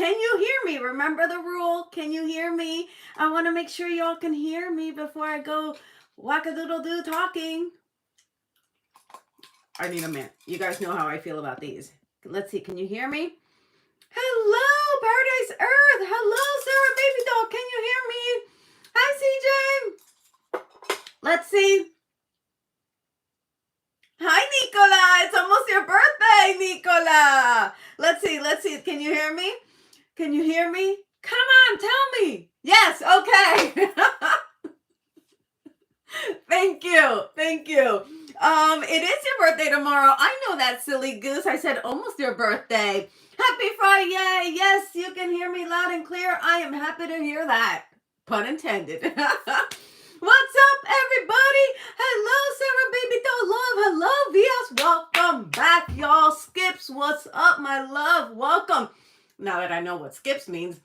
Can you hear me? Remember the rule. Can you hear me? I want to make sure y'all can hear me before I go wackadoodle-doo talking. I need a minute. You guys know how I feel about these. Let's see. Can you hear me? Hello, Paradise Earth. Hello, Sarah Baby Doll. Can you hear me? Hi, CJ. Let's see. Hi, Nicola. It's almost your birthday, Nicola. Let's see. Can you hear me? Can you hear me? Come on, tell me. Yes, okay. Thank you. It is your birthday tomorrow. I know that, silly goose. I said almost your birthday. Happy FriYay. Yes, you can hear me loud and clear. I am happy to hear that. Pun intended. What's up, everybody? Hello, Sarah Baby Doll Love. Hello, Vias. Welcome back, y'all. Skips, what's up, my love? Welcome. Now that I know what skips means,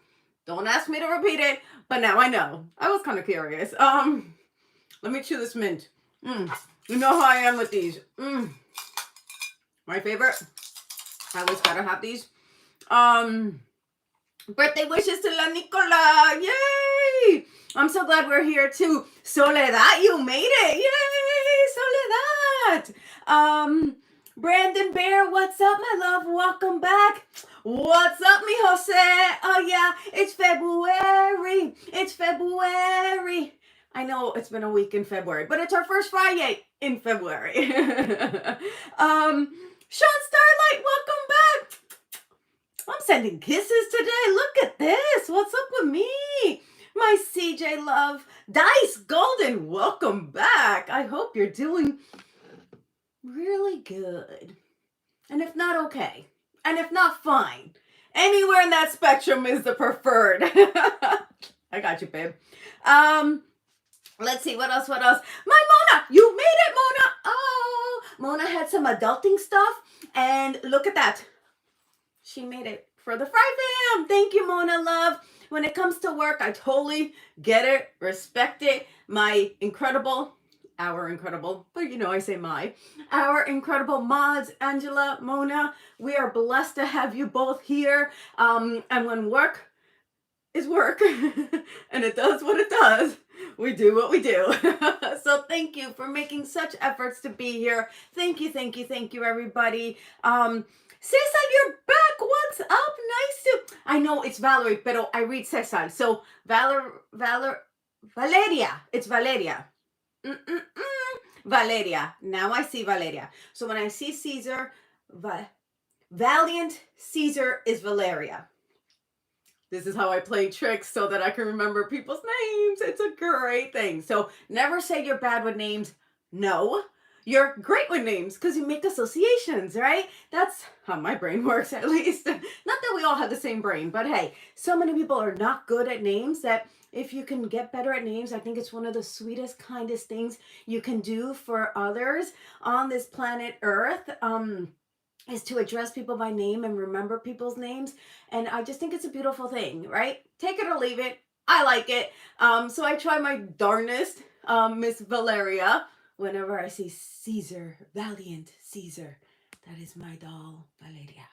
don't ask me to repeat it, but now I know. I was kind of curious. Let me chew this mint. You know how I am with these. My favorite. I always gotta have these. Birthday wishes to La Nicola. Yay! I'm so glad we're here too. Soledad, you made it. Yay, Soledad. Brandon Bear, what's up, my love? Welcome back. What's up, mi Jose? Oh yeah, it's February. I know it's been a week in February, but it's our first FriYay in February. Sean Starlight, welcome back. I'm sending kisses today. Look at this. What's up with me? My CJ love. Dice Golden, welcome back. I hope you're doing really good. And if not, okay. And if not, fine. Anywhere in that spectrum is the preferred. I got you, babe. Let's see, what else? My Mona, you made it, Mona. Oh, Mona had some adulting stuff, and look at that. She made it for the Fry Fam. Thank you, Mona, love. When it comes to work, I totally get it, respect it. Our incredible, but you know I say our incredible mods, Angela, Mona, we are blessed to have you both here. And when work is work, and it does what it does, we do what we do. So thank you for making such efforts to be here. Thank you, everybody. Cesar, you're back. What's up? Nice to... I know it's Valerie, but I read Cesar. So Valeria. It's Valeria. Valeria. Now I see Valeria. So when I see Caesar, Valiant Caesar is Valeria. This is how I play tricks so that I can remember people's names. It's a great thing. So never say you're bad with names. No, you're great with names because you make associations, right? That's how my brain works, at least. Not that we all have the same brain, but hey, so many people are not good at names that if you can get better at names, I think it's one of the sweetest, kindest things you can do for others on this planet Earth. Is to address people by name and remember people's names. And I just think it's a beautiful thing, right? Take it or leave it. I like it. So I try my darnest, Miss Valeria, whenever I see Caesar, Valiant Caesar. That is my doll, Valeria.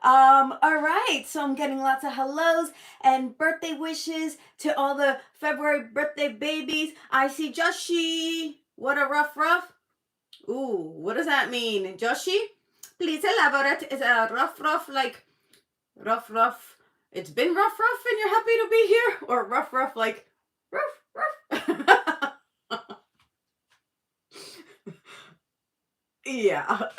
All right, so I'm getting lots of hellos and birthday wishes to all the February birthday babies. I see Joshi. What a rough. Ooh, what does that mean? Joshi? Please elaborate. Is a rough, like rough. It's been rough, and you're happy to be here? Or rough, like rough? Yeah.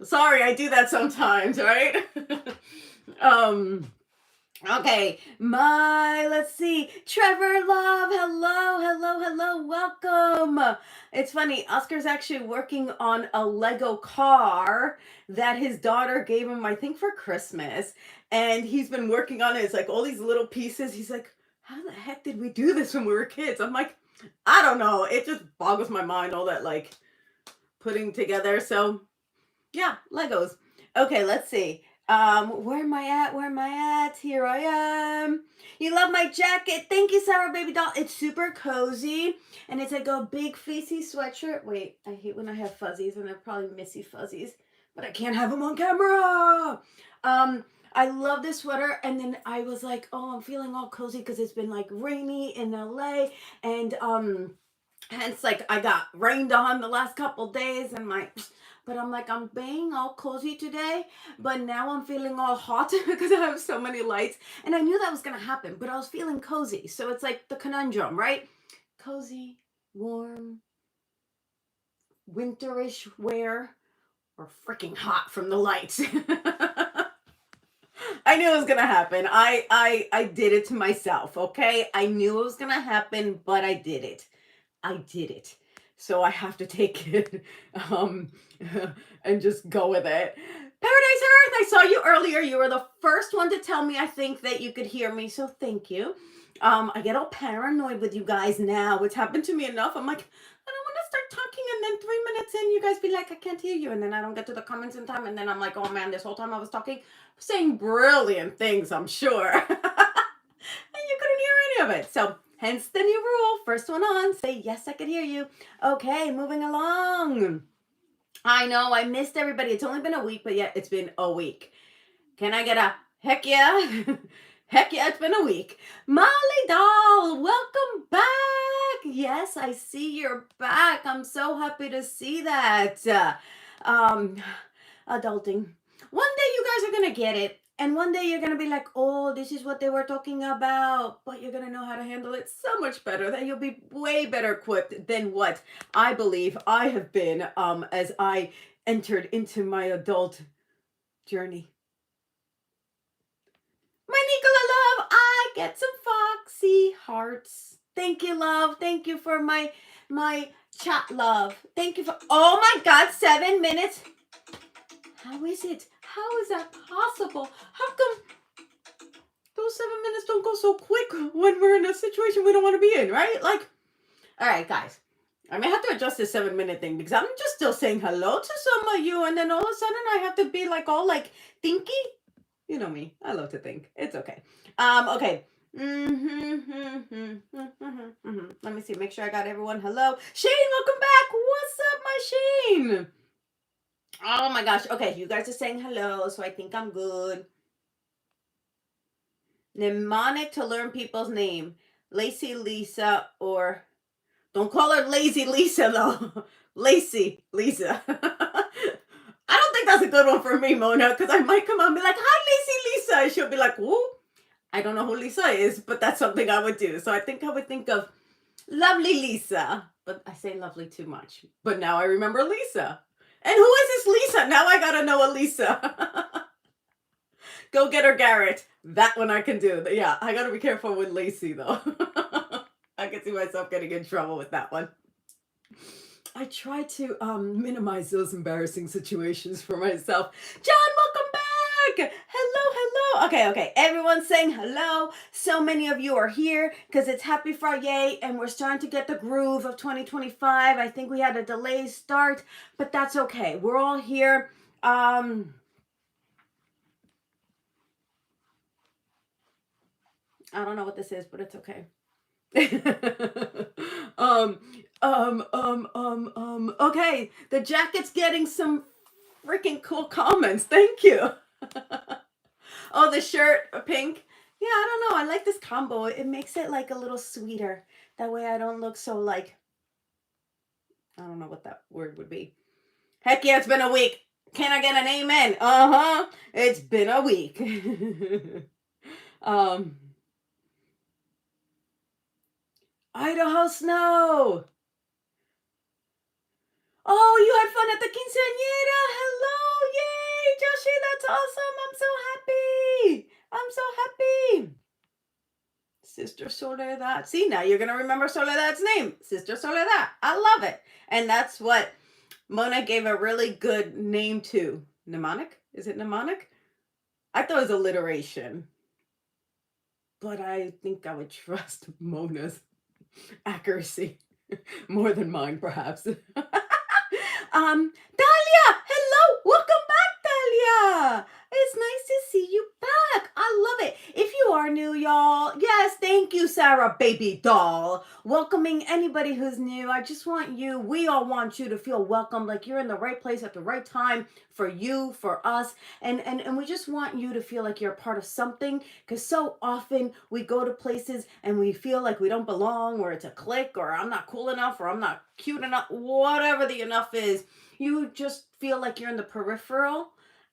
Sorry, I do that sometimes, right? Okay, let's see, Trevor Love, hello, welcome. It's funny, Oscar's actually working on a Lego car that his daughter gave him, I think, for Christmas, and he's been working on it. It's like all these little pieces. He's like, how the heck did we do this when we were kids? I'm like, I don't know. It just boggles my mind, all that, like, putting together. So, yeah, Legos. Okay, let's see. Where am I at? Here I am. You love my jacket. Thank you, Sarah Baby Doll. It's super cozy. And it's like a big fleecy sweatshirt. Wait, I hate when I have fuzzies, and they're probably Missy fuzzies. but I can't have them on camera. I love this sweater, and then I was like, oh, I'm feeling all cozy because it's been like rainy in LA, and hence like I got rained on the last couple days, and but I'm like, I'm being all cozy today, but now I'm feeling all hot because I have so many lights, and I knew that was gonna happen, but I was feeling cozy, so it's like the conundrum, right? Cozy, warm, winterish wear, or freaking hot from the lights. I knew it was gonna happen. I did it to myself, okay? I knew it was gonna happen, but I did it. I did it. So I have to take it um and just go with it. Paradise Earth, I saw you earlier. You were the first one to tell me I think that you could hear me, so thank you. I get all paranoid with you guys now. It's happened to me enough. I'm like, I don't want to start talking, and then 3 minutes in, you guys be like, I can't hear you, and then I don't get to the comments in time, and then I'm like, oh man, this whole time I was talking, saying brilliant things, I'm sure. And you couldn't hear any of it. So hence the new rule. First one on, say yes, I could hear you. Okay, moving along. I know I missed everybody. It's only been a week, but yet it's been a week. Can I get a heck yeah? Heck yeah, it's been a week. Molly Doll, welcome back. Yes, I see you're back. I'm so happy to see that. Adulting. One day you guys are going to get it. And one day you're going to be like, oh, this is what they were talking about. But you're going to know how to handle it so much better. That you'll be way better equipped than what I believe I have been as I entered into my adult journey. My Nicola love, I get some foxy hearts. Thank you, love. Thank you for my chat, love. Thank you for, oh my God, 7 minutes. How is it? How is that possible? How come those 7 minutes don't go so quick when we're in a situation we don't want to be in, right? Like, all right, guys. I may have to adjust this 7 minute thing because I'm just still saying hello to some of you, and then all of a sudden I have to be like all like thinky. You know me. I love to think. It's okay. Okay. Let me see. Make sure I got everyone. Hello. Shane, welcome back. What's up, my Shane? Oh my gosh. Okay, you guys are saying hello, so I think I'm good. Mnemonic to learn people's name. Lacey, Lisa, or don't call her Lazy Lisa though. Lacey, Lisa. I don't think that's a good one for me, Mona, because I might come out and be like, hi, Lazy Lisa. And she'll be like, whoa, I don't know who Lisa is, but that's something I would do. So I think I would think of lovely Lisa. But I say lovely too much. But now I remember Lisa. And who is this Lisa? Now I got to know a Lisa. Go get her, Garrett. That one I can do. Yeah, I got to be careful with Lacey, though. I can see myself getting in trouble with that one. I try to minimize those embarrassing situations for myself. John, welcome back. Hello. Okay. Everyone's saying hello. So many of you are here because it's Happy FriYay and we're starting to get the groove of 2025. I think we had a delayed start, but that's okay. We're all here. I don't know what this is, but it's okay. Okay, the jacket's getting some freaking cool comments. Thank you. Oh, the shirt, pink. Yeah, I don't know. I like this combo. It makes it like a little sweeter. That way I don't look so like, I don't know what that word would be. Heck yeah, it's been a week. Can I get an amen? It's been a week. Idaho snow. Oh, you had fun at the quinceañera. Hello. Yay, Joshi, that's awesome. I'm so happy. Sister Soledad. See, now you're going to remember Soledad's name. Sister Soledad. I love it. And that's what Mona gave a really good name to. Mnemonic? Is it mnemonic? I thought it was alliteration. But I think I would trust Mona's accuracy more than mine, perhaps. Dalia, hello, welcome back, Dalia. It's nice to see you back. I love it. If you are new, y'all, yes, thank Thank you, Sarah, baby doll. Welcoming anybody who's new. I just want you, we all want you to feel welcome, like you're in the right place at the right time for you, for us. And we just want you to feel like you're a part of something, because so often we go to places and we feel like we don't belong, or it's a clique, or I'm not cool enough, or I'm not cute enough, whatever the enough is. You just feel like you're in the peripheral.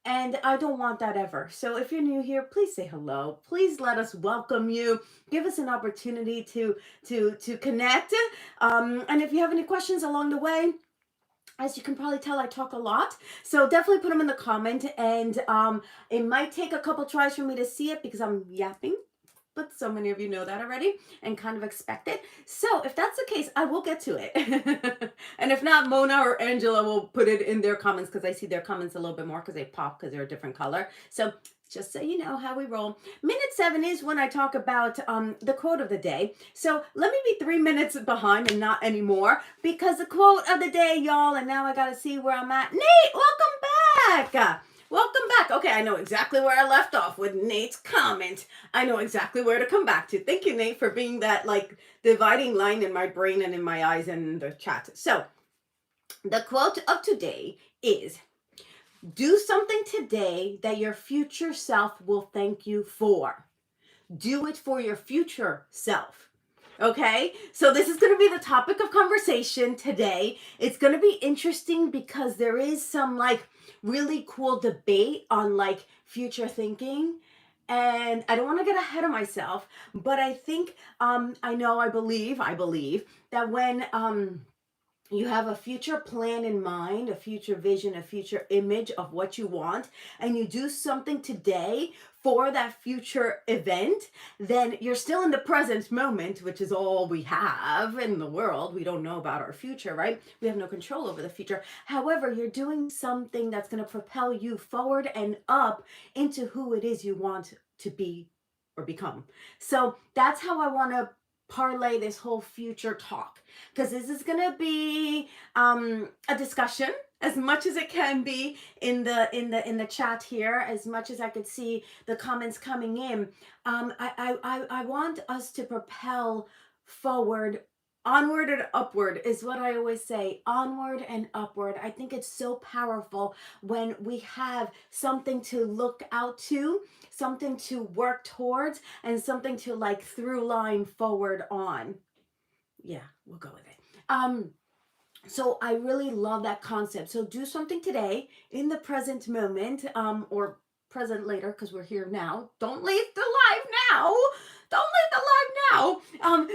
And I don't want that ever. So if you're new here, please say hello. Please let us welcome you. Give us an opportunity to connect. And if you have any questions along the way, as you can probably tell, I talk a lot. So definitely put them in the comment. And it might take a couple tries for me to see it because I'm yapping. But so many of you know that already and kind of expect it. So if that's the case, I will get to it. And if not, Mona or Angela will put it in their comments, because I see their comments a little bit more because they pop because they're a different color. So just so you know how we roll. Minute 7 is when I talk about the quote of the day. So let me be 3 minutes behind and not anymore, because the quote of the day, y'all, and now I got to see where I'm at. Nate, welcome back. Welcome back. Okay, I know exactly where I left off with Nate's comment. I know exactly where to come back to. Thank you, Nate, for being that like dividing line in my brain and in my eyes and in the chat. So the quote of today is, do something today that your future self will thank you for. Do it for your future self. Okay, so this is going to be the topic of conversation today. It's going to be interesting because there is some like really cool debate on like future thinking. And I don't want to get ahead of myself, but I think, I believe that when, you have a future plan in mind, a future vision, a future image of what you want, and you do something today for that future event, then you're still in the present moment, which is all we have in the world. We don't know about our future, right? We have no control over the future. However, you're doing something that's going to propel you forward and up into who it is you want to be or become. So that's how I want to parlay this whole future talk, because this is going to be a discussion as much as it can be in the chat here, as much as I could see the comments coming in. I want us to propel forward. Onward and upward is what I always say. Onward and upward. I think it's so powerful when we have something to look out to, something to work towards, and something to like through line forward on. Yeah, we'll go with it. So I really love that concept. So do something today in the present moment, or present later, because we're here now. Don't leave the live now. Don't leave the live now.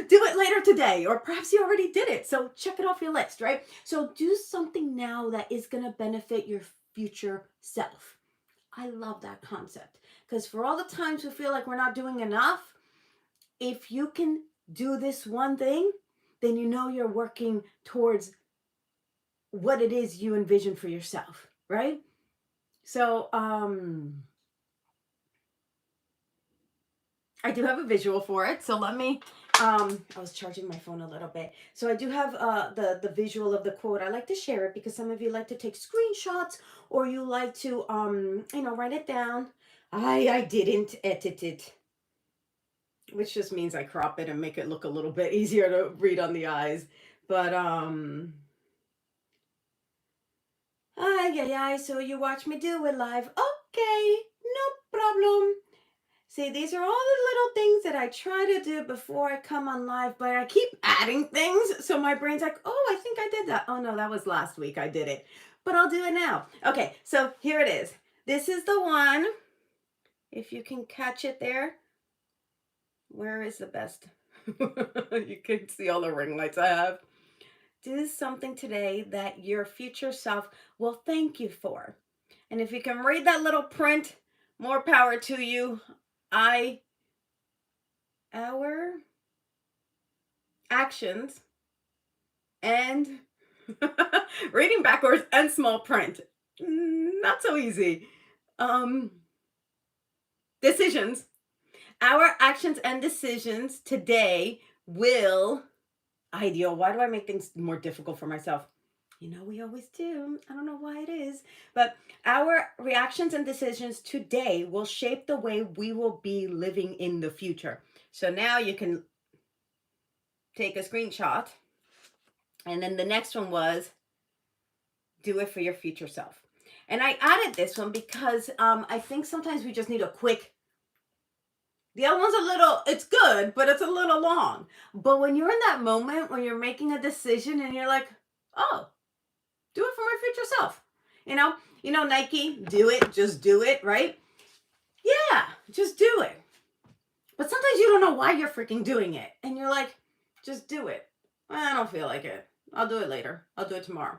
Do it later today, or perhaps you already did it. So check it off your list, right? So do something now that is going to benefit your future self. I love that concept, because for all the times we feel like we're not doing enough, if you can do this one thing, then you know you're working towards what it is you envision for yourself, right? So I do have a visual for it. So let me, I was charging my phone a little bit. So I do have the visual of the quote. I like to share it because some of you like to take screenshots, or you like to, write it down. I didn't edit it, which just means I crop it and make it look a little bit easier to read on the eyes. But, so you watch me do it live. Okay, no problem. See, these are all the little things that I try to do before I come on live, but I keep adding things. So my brain's like, oh, I think I did that. Oh no, that was last week I did it, but I'll do it now. Okay, so here it is. This is the one. If you can catch it there. Where is the best? You can see all the ring lights I have. Do something today that your future self will thank you for. And if you can read that little print, more power to you. Our actions and reading backwards and small print. Not so easy. Decisions. Our actions and decisions today will ideal. Why do I make things more difficult for myself? You know, we always do. I don't know why it is. But our reactions and decisions today will shape the way we will be living in the future. So now you can take a screenshot. And then the next one was, do it for your future self. And I added this one because I think sometimes we just need a quick, the other one's a little, it's good, but it's a little long. But when you're in that moment, when you're making a decision and you're like, oh, do it for my future self. Nike, do it, just do it, right? Yeah, just do it. But sometimes you don't know why you're freaking doing it. And you're like, just do it. I don't feel like it. I'll do it later. I'll do it tomorrow.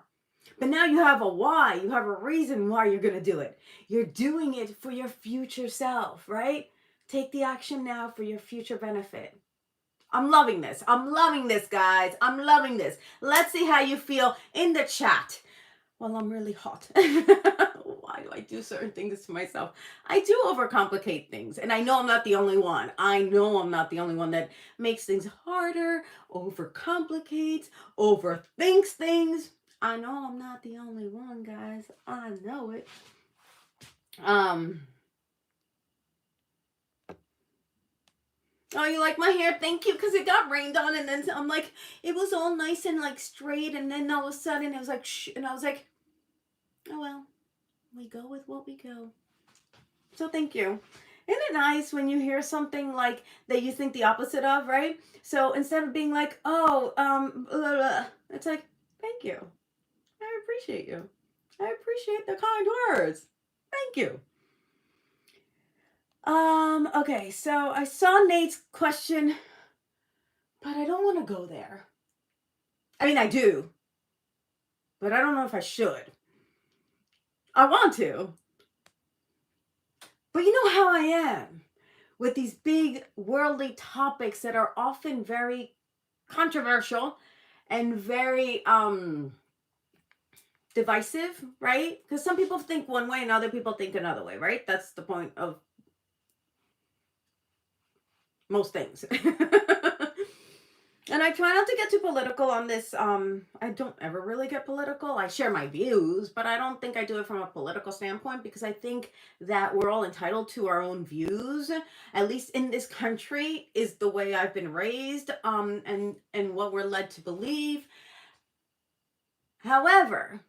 But now you have a why. You have a reason why you're going to do it. You're doing it for your future self, right? Take the action now for your future benefit. I'm loving this. I'm loving this, guys. I'm loving this. Let's see how you feel in the chat. Well, I'm really hot. Why do I do certain things to myself? I do overcomplicate things. And I know I'm not the only one. I know I'm not the only one that makes things harder, overcomplicates, overthinks things. I know I'm not the only one, guys. I know it. Oh, you like my hair? Thank you, because it got rained on, and then I'm like, it was all nice and like straight, and then all of a sudden it was like, shh, and I was like, oh well, we go with what we go. So thank you. Isn't it nice when you hear something like that you think the opposite of, right? So instead of being like, oh, blah, blah, it's like, thank you. I appreciate you. I appreciate the kind words. Thank you. Okay, so I saw Nate's question, but I don't want to go there. I mean, I do, but I don't know if I should. I want to. But you know how I am with these big worldly topics that are often very controversial and very divisive, right? Because some people think one way and other people think another way, right? That's the point of most things. And I try not to get too political on this. I don't ever really get political. I share my views, but I don't think I do it from a political standpoint, because I think that we're all entitled to our own views. At least in this country is the way I've been raised, and what we're led to believe. However,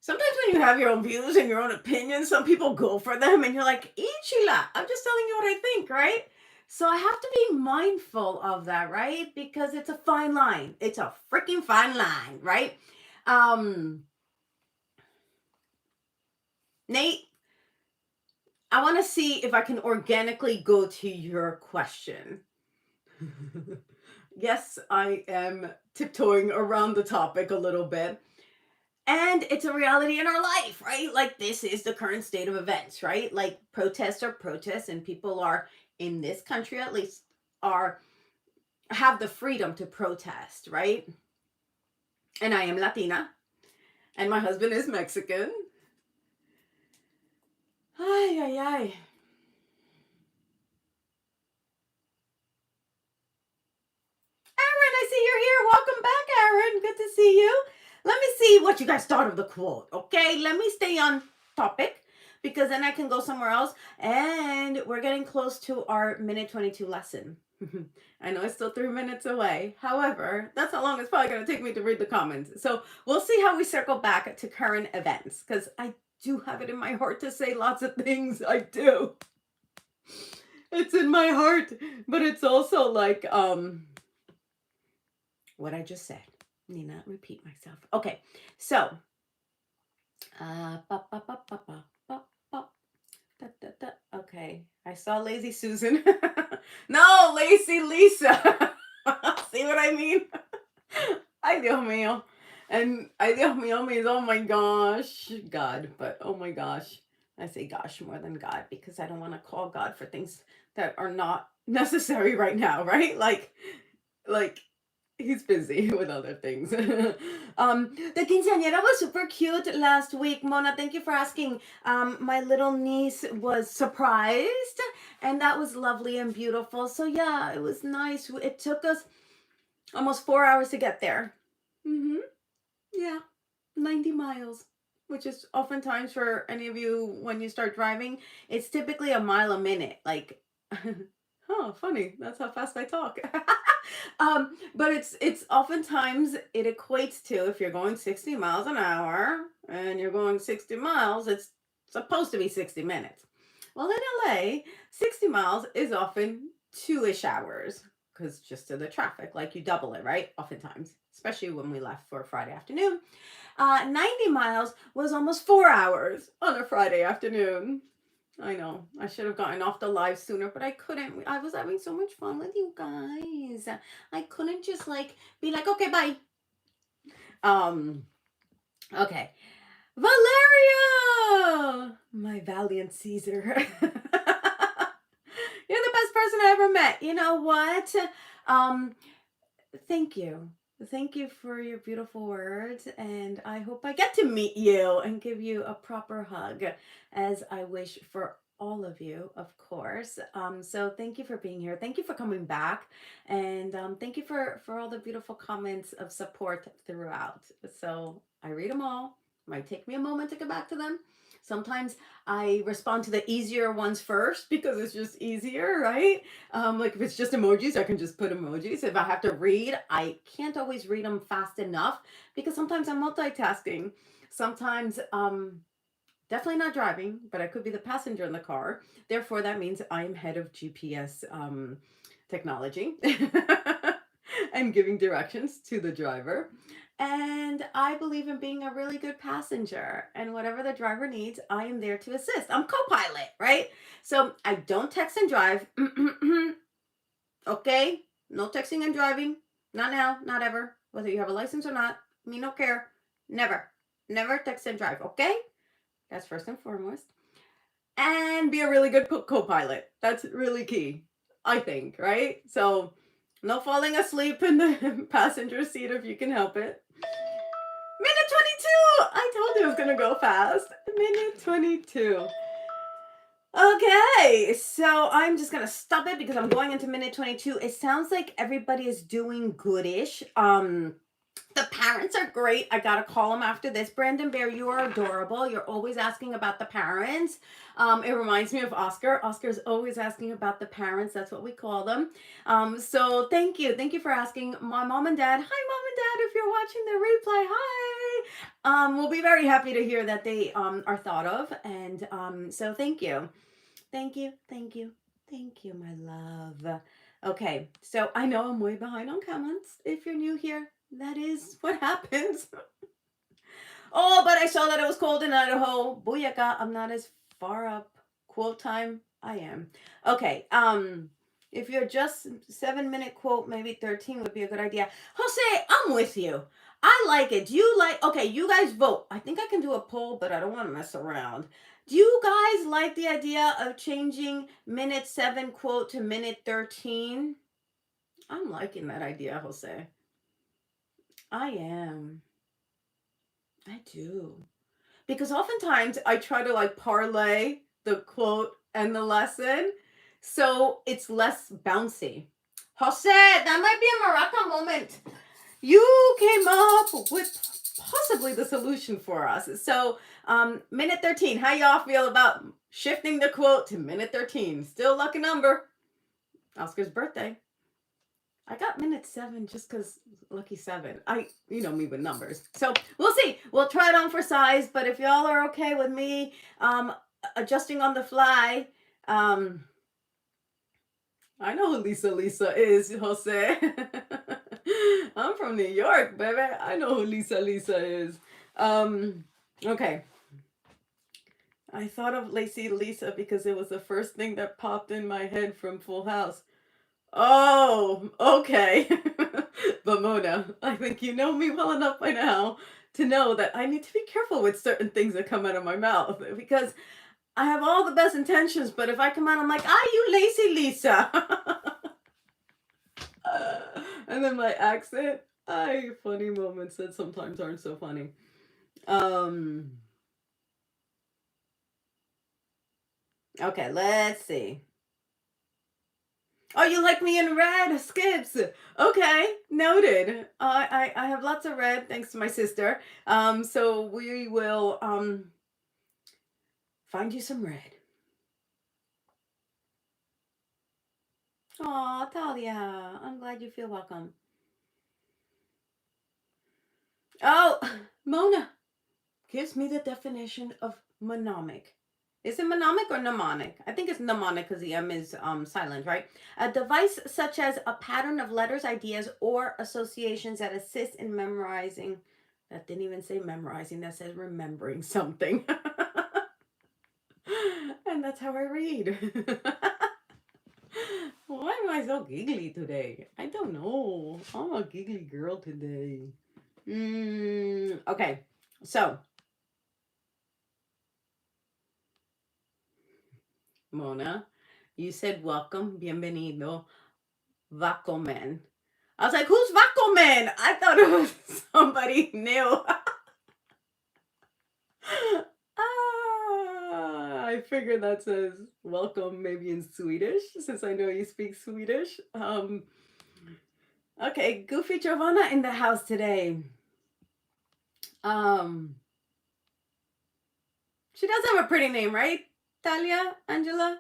sometimes when you have your own views and your own opinions, some people go for them and you're like, Ichila, I'm just telling you what I think, right? So I have to be mindful of that, right? Because it's a fine line. It's a freaking fine line, right? Nate, I want to see if I can organically go to your question. Yes, I am tiptoeing around the topic a little bit. And it's a reality in our life, right? Like, this is the current state of events, right? Like, protests are protests, and people are, in this country at least, have the freedom to protest, right? And I am Latina, and my husband is Mexican. Ay, ay, ay. Aaron, I see you're here. Welcome back, Aaron. Good to see you. Let me see what you guys thought of the quote, okay? Let me stay on topic, because then I can go somewhere else. And we're getting close to our minute 22 lesson. I know it's still 3 minutes away. However, that's how long it's probably going to take me to read the comments. So we'll see how we circle back to current events, because I do have it in my heart to say lots of things. I do. It's in my heart, but it's also like, what I just said. Need not repeat myself. Okay, so okay, I saw Lazy Susan. No, Lazy Lisa. See what I mean? Ay, Dios mío. And ay, Dios mío means, oh my gosh, God. But oh my gosh, I say gosh more than God, because I don't want to call God for things that are not necessary right now, right? Like he's busy with other things. The quinceañera was super cute last week. Mona, thank you for asking. My little niece was surprised, and that was lovely and beautiful. So yeah, it was nice. It took us almost 4 hours to get there. Yeah, 90 miles, which is oftentimes, for any of you, when you start driving, it's typically a mile a minute. Like, oh, funny. That's how fast I talk. But it's oftentimes it equates to, if you're going 60 miles an hour and you're going 60 miles, it's supposed to be 60 minutes. Well, in LA, 60 miles is often 2-ish hours because just to the traffic, like you double it, right? Oftentimes, especially when we left for Friday afternoon. 90 miles was almost 4 hours on a Friday afternoon. I know. I should have gotten off the live sooner, but I couldn't. I was having so much fun with you guys. I couldn't just like be like, okay, bye. Um, okay. Valeria! My valiant Caesar. You're the best person I ever met. You know what? Um, Thank you. Thank you for your beautiful words. And I hope I get to meet you and give you a proper hug, as I wish for all of you, of course. So thank you for being here. Thank you for coming back. And thank you for all the beautiful comments of support throughout. So I read them all. Might take me a moment to get back to them. Sometimes I respond to the easier ones first because it's just easier, right? Like if it's just emojis, I can just put emojis. If I have to read, I can't always read them fast enough because sometimes I'm multitasking. Sometimes, definitely not driving, but I could be the passenger in the car. Therefore, that means I'm head of GPS technology and giving directions to the driver. And I believe in being a really good passenger. And whatever the driver needs, I am there to assist. I'm co pilot, right? So I don't text and drive. Okay? No texting and driving. Not now, not ever. Whether you have a license or not, me no care. Never. Never text and drive, okay? That's first and foremost. And be a really good co-pilot. That's really key, I think, right? So no falling asleep in the passenger seat if you can help it. Minute 22! I told you it was going to go fast. Minute 22. Okay, so I'm just gonna stop it because I'm going into minute 22. It sounds like everybody is doing goodish. The parents are great. I gotta call them after this. Brandon Bear, you are adorable. You're always asking about the parents. It reminds me of Oscar. Oscar's always asking about the parents. That's what we call them. So thank you. Thank you for asking my mom and dad. Hi, mom and dad, if you're watching the replay. Hi. We'll be very happy to hear that they are thought of. And so thank you. Thank you. Thank you. Thank you, my love. Okay, so I know I'm way behind on comments. If you're new here, that is what happens. Oh, but I saw that it was cold in Idaho. Booyaka, I'm not as far up. Quote time, I am. Okay, if you're just 7-minute quote, maybe 13 would be a good idea. Jose, I'm with you. I like it. Do you like, okay, you guys vote. I think I can do a poll, but I don't want to mess around. Do you guys like the idea of changing minute 7 quote to minute 13? I'm liking that idea, Jose. I am. I do. Because oftentimes I try to like parlay the quote and the lesson so it's less bouncy. Jose, that might be a maraca moment. You came up with possibly the solution for us. So, minute 13, how y'all feel about shifting the quote to minute 13? Still lucky number. Oscar's birthday. I got minute 7 just because lucky 7. You know me with numbers. So we'll see. We'll try it on for size, but if y'all are okay with me adjusting on the fly, I know who Lisa is, Jose. I'm from New York, baby. I know who Lisa is. Okay. I thought of Lacey Lisa because it was the first thing that popped in my head from Full House. Oh, okay. But Mona, I think you know me well enough by now to know that I need to be careful with certain things that come out of my mouth because I have all the best intentions, but if I come out, I'm like, you lazy Lisa. And then my accent, funny moments that sometimes aren't so funny. Okay, let's see. Oh, you like me in red? Skips. Okay, noted. I have lots of red thanks to my sister. So we will find you some red. Oh, Talia, I'm glad you feel welcome. Oh, Mona gives me the definition of mnemonic. Is it mnemonic or mnemonic? I think it's mnemonic because the M is silent, right? A device such as a pattern of letters, ideas, or associations that assist in memorizing. That didn't even say memorizing, that says remembering something. And that's how I read. Why am I so giggly today? I don't know. I'm a giggly girl today. Okay, so Mona, you said welcome, bienvenido, Vacoman. I was like, who's Vacoman? I thought it was somebody new. I figured that says welcome maybe in Swedish, since I know you speak Swedish. Okay, Goofy Jovanna in the house today. Um, she does have a pretty name, right? Talia, Angela,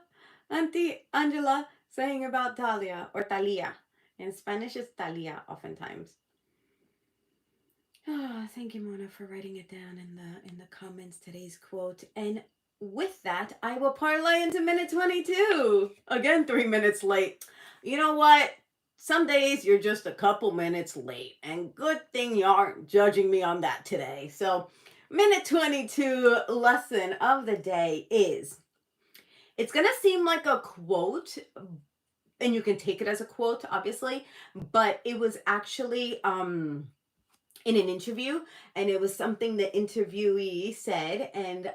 Auntie Angela, saying about Talia or Talia. In Spanish, it's Talia oftentimes. Oh, thank you, Mona, for writing it down in the comments. Today's quote, and with that, I will parlay into minute 22. Again, 3 minutes late. You know what? Some days you're just a couple minutes late, and good thing you aren't judging me on that today. So, minute 22 lesson of the day is, it's gonna seem like a quote, and you can take it as a quote, obviously, but it was actually in an interview, and it was something the interviewee said, and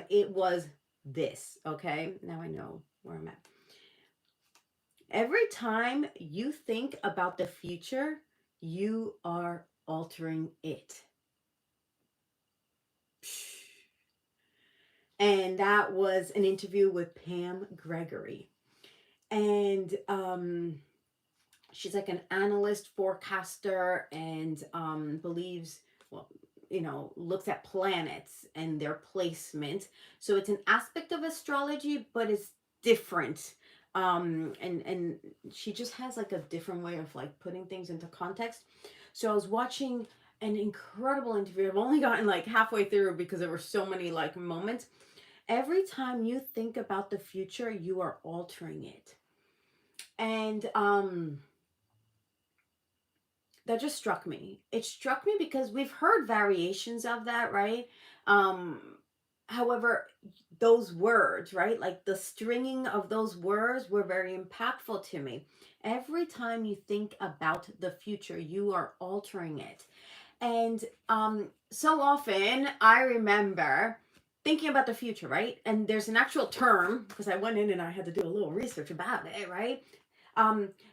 it was this. Okay, now I know where I'm at. Every time you think about the future, you are altering it. And that was an interview with Pam Gregory, and she's like an analyst forecaster, and believes, well, looks at planets and their placement. So it's an aspect of astrology, but it's different. And she just has like a different way of like putting things into context. So I was watching an incredible interview. I've only gotten like halfway through because there were so many like moments. Every time you think about the future, you are altering it. And that just struck me. It struck me because we've heard variations of that, right? Um, However, those words, right? Like the stringing of those words were very impactful to me. Every time you think about the future, you are altering it. And so often I remember thinking about the future, right? And there's an actual term, because I went in and I had to do a little research about it, right?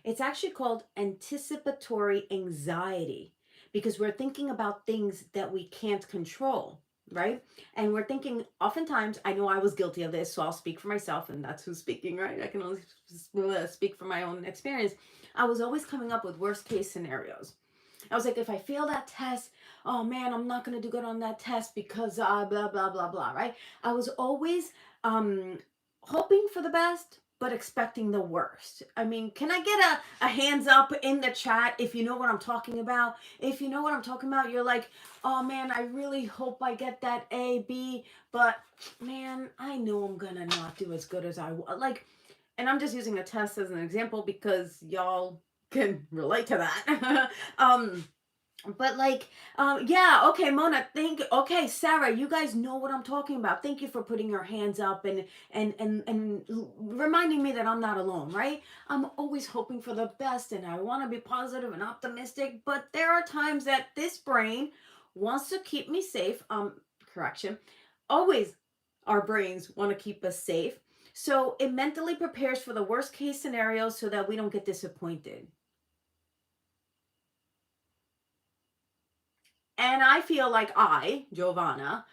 It's actually called anticipatory anxiety, because we're thinking about things that we can't control, right? And we're thinking, oftentimes, I know I was guilty of this, so I'll speak for myself, and that's who's speaking, right? I can only speak from my own experience. I was always coming up with worst case scenarios. I was like, if I fail that test, oh man, I'm not gonna do good on that test because blah blah blah blah, right? I was always um hoping for the best, but expecting the worst. I mean, can I get a hands up in the chat if you know what I'm talking about? If you know what I'm talking about, you're like, oh man, I really hope I get that A, B, but man, I know I'm gonna not do as good as I want. Like, and I'm just using a test as an example because y'all can relate to that. But like, yeah, okay, Mona, okay, Sarah, you guys know what I'm talking about. Thank you for putting your hands up and reminding me that I'm not alone, right? I'm always hoping for the best, and I want to be positive and optimistic, but there are times that this brain wants to keep me safe. Correction, always our brains want to keep us safe. So it mentally prepares for the worst case scenario so that we don't get disappointed. And I feel like Jovanna,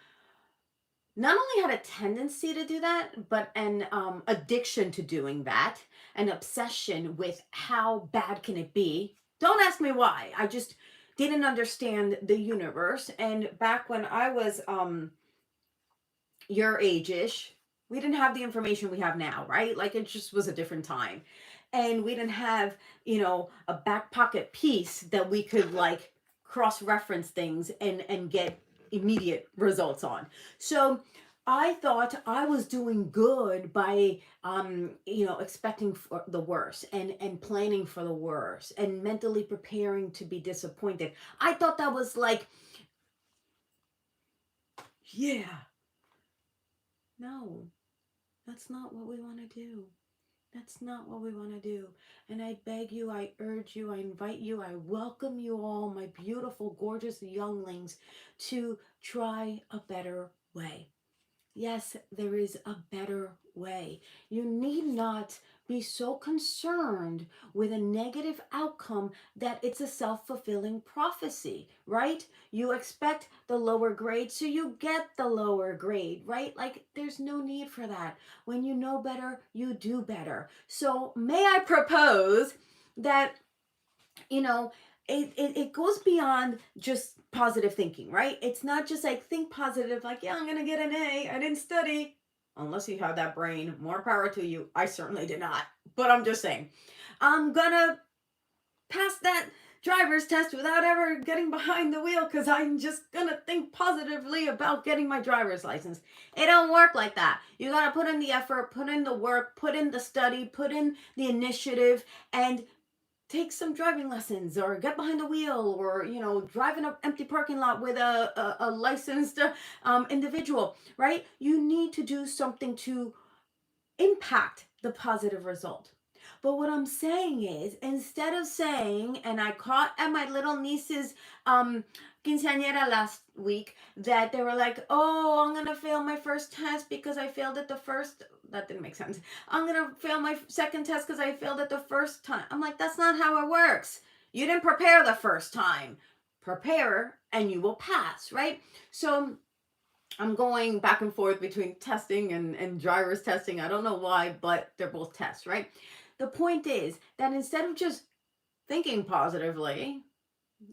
not only had a tendency to do that, but an addiction to doing that, an obsession with how bad can it be. Don't ask me why. I just didn't understand the universe. And back when I was your age-ish, we didn't have the information we have now, right? Like it just was a different time. and we didn't have, a back pocket piece that we could like cross-reference things and get immediate results on. So I thought I was doing good by expecting for the worst and planning for the worst and mentally preparing to be disappointed. I thought that was like, yeah. No, that's not what we want to do. That's not what we want to do. And I beg you, I urge you, I invite you, I welcome you all, my beautiful, gorgeous younglings, to try a better way. Yes, there is a better way. You need not be so concerned with a negative outcome that it's a self-fulfilling prophecy, right? You expect the lower grade, so you get the lower grade, right? Like, there's no need for that. When you know better, you do better. So may I propose that, you know, it goes beyond just positive thinking, right? It's not just like think positive, like, yeah, I'm going to get an A. I didn't study. Unless you have that brain, more power to you. I certainly did not. But I'm just saying, I'm going to pass that driver's test without ever getting behind the wheel because I'm just going to think positively about getting my driver's license. It don't work like that. You got to put in the effort, put in the work, put in the study, put in the initiative, and take some driving lessons or get behind the wheel or drive in an empty parking lot with a licensed individual, right? You need to do something to impact the positive result. But what I'm saying is, instead of saying, and I caught at my little niece's quinceañera last week, that they were like, oh, I'm going to fail my first test because I failed it the first. That didn't make sense. I'm going to fail my second test because I failed it the first time. I'm like, that's not how it works. You didn't prepare the first time. Prepare and you will pass, right? So I'm going back and forth between testing and driver's testing. I don't know why, but they're both tests, right? The point is that instead of just thinking positively,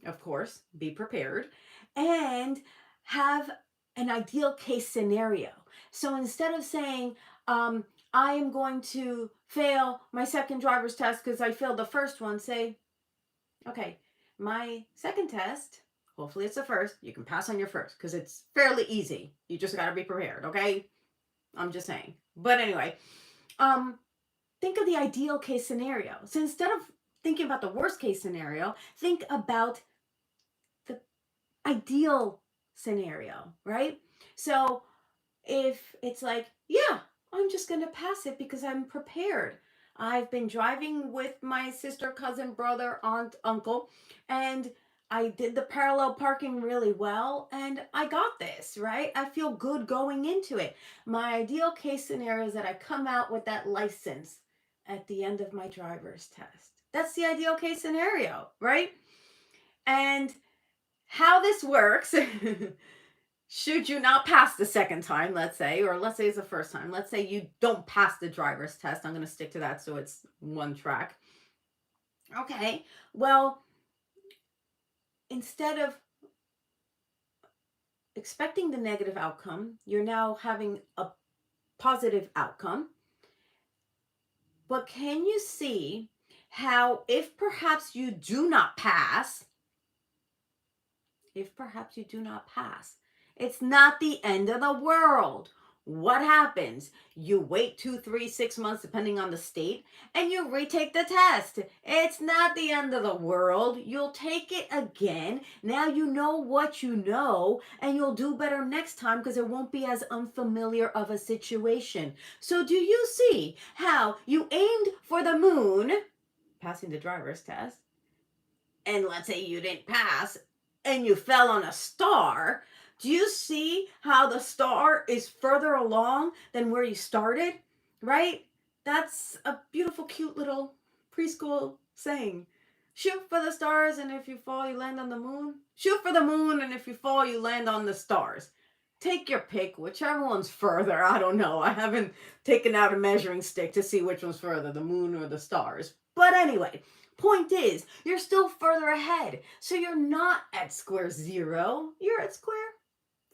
of course, be prepared and have an ideal case scenario. So instead of saying, I am going to fail my second driver's test because I failed the first one, say, okay, my second test, hopefully it's the first, you can pass on your first because it's fairly easy. You just got to be prepared, okay? I'm just saying. But anyway, think of the ideal case scenario. So instead of thinking about the worst case scenario, think about the ideal scenario, right? So if it's like, yeah, I'm just going to pass it because I'm prepared. I've been driving with my sister, cousin, brother, aunt, uncle, and I did the parallel parking really well and I got this, right? I feel good going into it. My ideal case scenario is that I come out with that license at the end of my driver's test. That's the ideal case scenario, right? And how this works, should you not pass the second time, let's say, or let's say it's the first time, let's say you don't pass the driver's test. I'm going to stick to that so it's one track. Okay, well, instead of expecting the negative outcome, you're now having a positive outcome. But can you see how if perhaps you do not pass, it's not the end of the world. What happens? You wait 2, 3, 6 months, depending on the state, and you retake the test. It's not the end of the world. You'll take it again. Now you know what you know, and you'll do better next time because it won't be as unfamiliar of a situation. So do you see how you aimed for the moon, passing the driver's test, and let's say you didn't pass, and you fell on a star? Do you see how the star is further along than where you started? Right? That's a beautiful, cute little preschool saying. Shoot for the stars, and if you fall, you land on the moon. Shoot for the moon, and if you fall, you land on the stars. Take your pick, whichever one's further. I don't know. I haven't taken out a measuring stick to see which one's further, the moon or the stars. But anyway, point is, you're still further ahead. So you're not at square zero. You're at square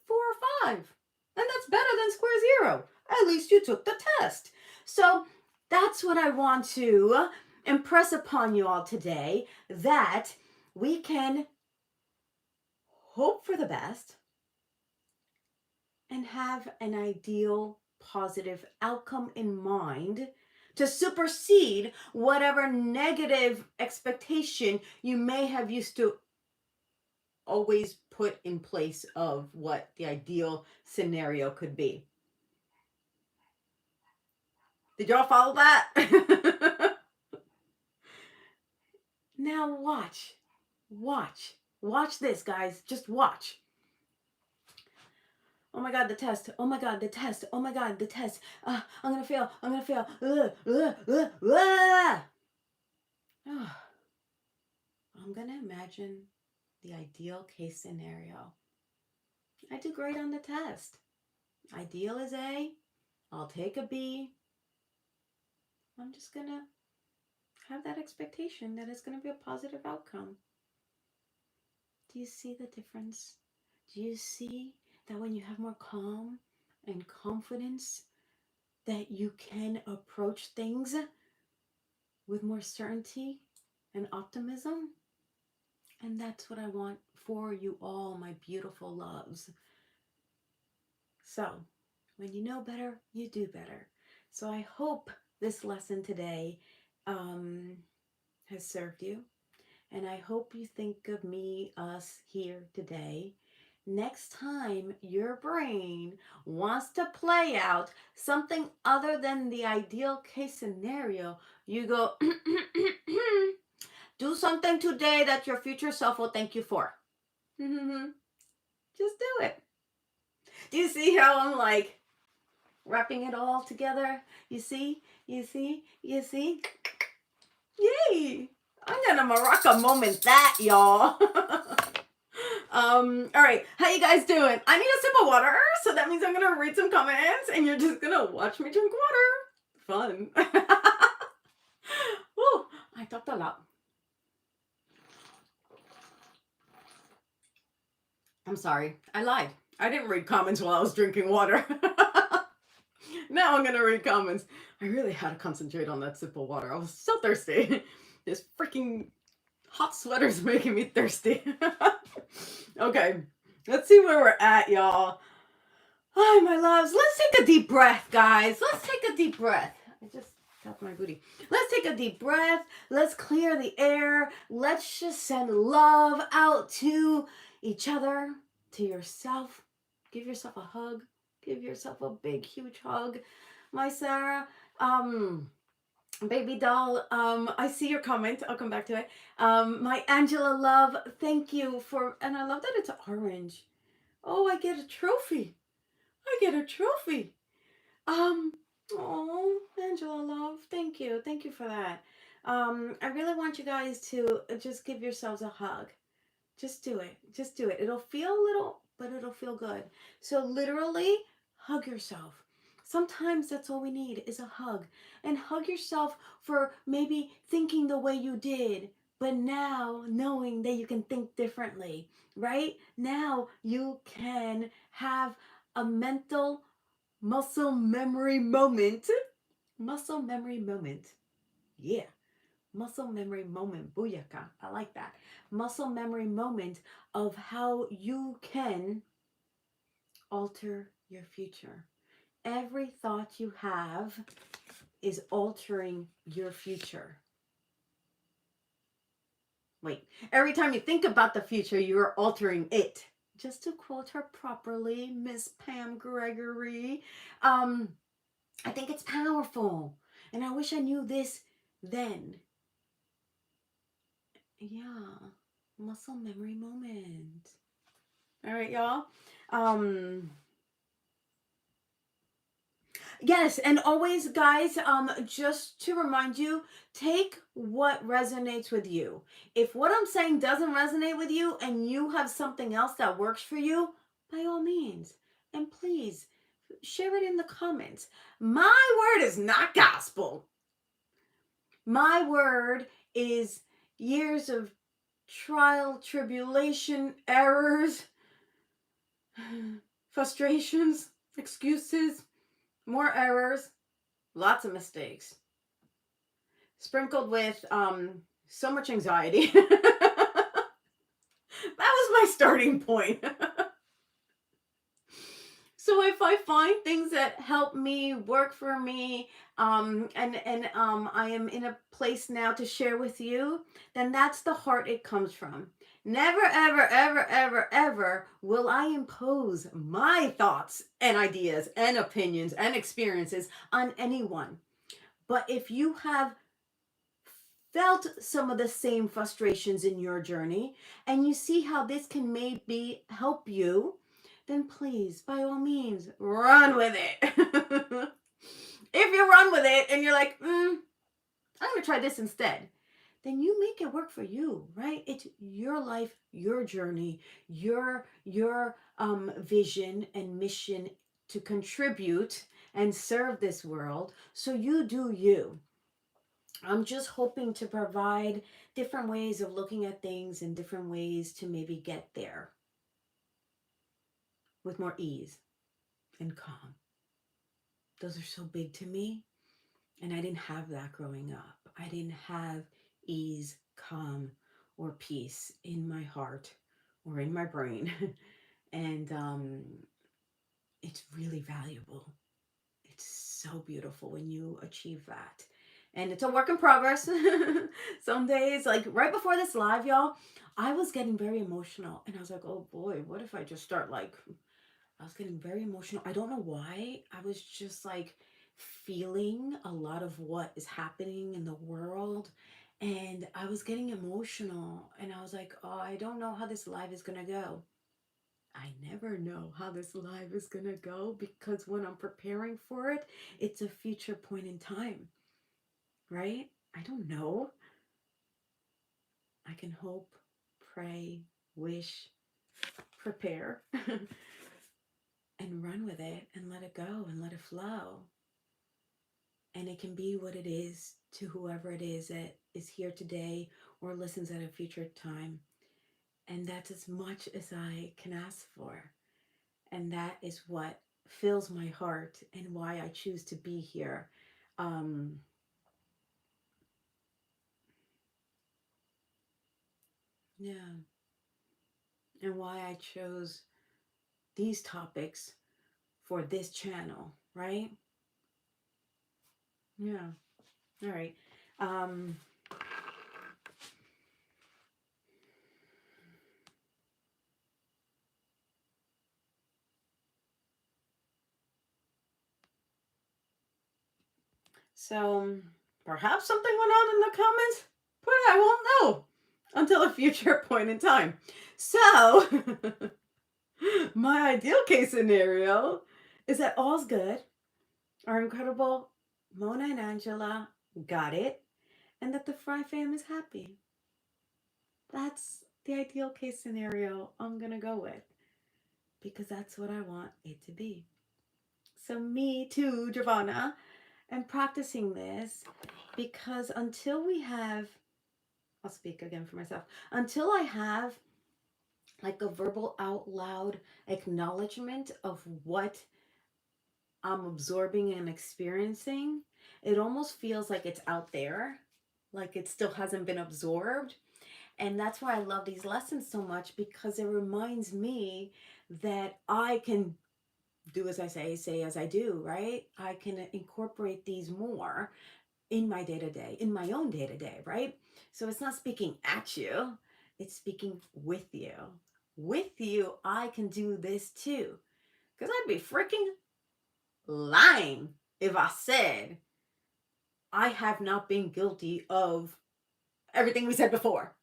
4 or 5. And that's better than square zero. At least you took the test. So that's what I want to impress upon you all today that we can hope for the best and have an ideal positive outcome in mind to supersede whatever negative expectation you may have used to always put in place of what the ideal scenario could be. Did y'all follow that? Now watch this, guys. Just watch. Oh my God, the test. Oh my God, the test. Oh my God, the test. I'm gonna fail. I'm gonna fail. I'm gonna imagine the ideal case scenario. I do great on the test. Ideal is A. I'll take a B. I'm just gonna have that expectation that it's gonna be a positive outcome. Do you see the difference? Do you see that when you have more calm and confidence, that you can approach things with more certainty and optimism? And that's what I want for you all, my beautiful loves. So, when you know better, you do better. So I hope this lesson today has served you. And I hope you think of me, us here today. Next time your brain wants to play out something other than the ideal case scenario, you go, do something today that your future self will thank you for. Just do it. Do you see how I'm like wrapping it all together? You see? You see? You see? Yay! I'm gonna Maraca moment that, y'all. All right, how you guys doing? I need a sip of water, so that means I'm gonna read some comments, and you're just gonna watch me drink water. Fun. Woo, I talked a lot. I'm sorry, I lied. I didn't read comments while I was drinking water. Now I'm gonna read comments. I really had to concentrate on that sip of water. I was so thirsty. This freaking hot sweater's making me thirsty. Okay, let's see where we're at, y'all. Hi, my loves. Let's take a deep breath, guys. Let's take a deep breath. I just got my booty. Let's take a deep breath. Let's clear the air. Let's just send love out to each other, to yourself. Give yourself a hug. Give yourself a big, huge hug. My Sarah, baby doll, I see your comment. I'll come back to it. My Angela love, thank you for, and I love that it's orange. Oh, I get a trophy. I get a trophy. Oh, Angela love, thank you. Thank you for that. I really want you guys to just give yourselves a hug. Just do it. Just do it. It'll feel little, but it'll feel good. So literally, hug yourself. Sometimes that's all we need is a hug. And hug yourself for maybe thinking the way you did, but now knowing that you can think differently, right? Now you can have a mental muscle memory moment. Muscle memory moment. Yeah. Muscle memory moment. Booyaka. I like that. Muscle memory moment of how you can alter your future. Every thought you have is altering your future. Wait, every time you think about the future, you are altering it. Just to quote her properly, Miss Pam Gregory, I think it's powerful. And I wish I knew this then. Yeah, muscle memory moment. All right, y'all. Yes, and always, guys, just to remind you, take what resonates with you. If what I'm saying doesn't resonate with you and you have something else that works for you, by all means, and please share it in the comments. My word is not gospel. My word is years of trial, tribulation, errors, frustrations, excuses, more errors, lots of mistakes. sprinkled with so much anxiety. That was my starting point. So if I find things that help me, work for me, and I am in a place now to share with you, then that's the heart it comes from. Never, ever, ever, ever, ever will I impose my thoughts and ideas and opinions and experiences on anyone. But if you have felt some of the same frustrations in your journey and you see how this can maybe help you, then please, by all means, run with it. If you run with it and you're like, I'm going to try this instead, then you make it work for you, right? It's your life, your journey, your vision and mission to contribute and serve this world. So you do you. I'm just hoping to provide different ways of looking at things and different ways to maybe get there with more ease and calm. Those are so big to me. And I didn't have that growing up. I didn't have ease, calm, or peace in my heart or in my brain. And it's really valuable. It's so beautiful when you achieve that. And it's a work in progress. Some days, like right before this live, y'all, I was getting very emotional. And I was like, oh boy, what if I just start like, I was getting very emotional. I don't know why. I was just like feeling a lot of what is happening in the world. And I was getting emotional. And I was like, oh, I don't know how this live is going to go. I never know how this live is going to go because when I'm preparing for it, it's a future point in time, right? I don't know. I can hope, pray, wish, prepare, and run with it and let it go and let it flow. And it can be what it is to whoever it is that is here today or listens at a future time. And that's as much as I can ask for. And that is what fills my heart and why I choose to be here. Yeah. And why I chose these topics for this channel, right? Yeah. All right. Um, so perhaps something went on in the comments, but I won't know until a future point in time. So, my ideal case scenario is that all's good. Our incredible Mona and Angela got it, and that the Fry fam is happy. That's the ideal case scenario I'm gonna go with because that's what I want it to be. So, me too, Jovanna, am practicing this because until we have, I'll speak again for myself, until I have like a verbal out loud acknowledgement of what I'm absorbing and experiencing, it almost feels like it's out there, like it still hasn't been absorbed. And that's why I love these lessons so much because it reminds me that I can do as I say as I do, right? I can incorporate these more in my day to day, in my own day to day, right? So it's not speaking at you, it's speaking with you. With you, I can do this too. Because I'd be freaking lying if I said I have not been guilty of everything we said before.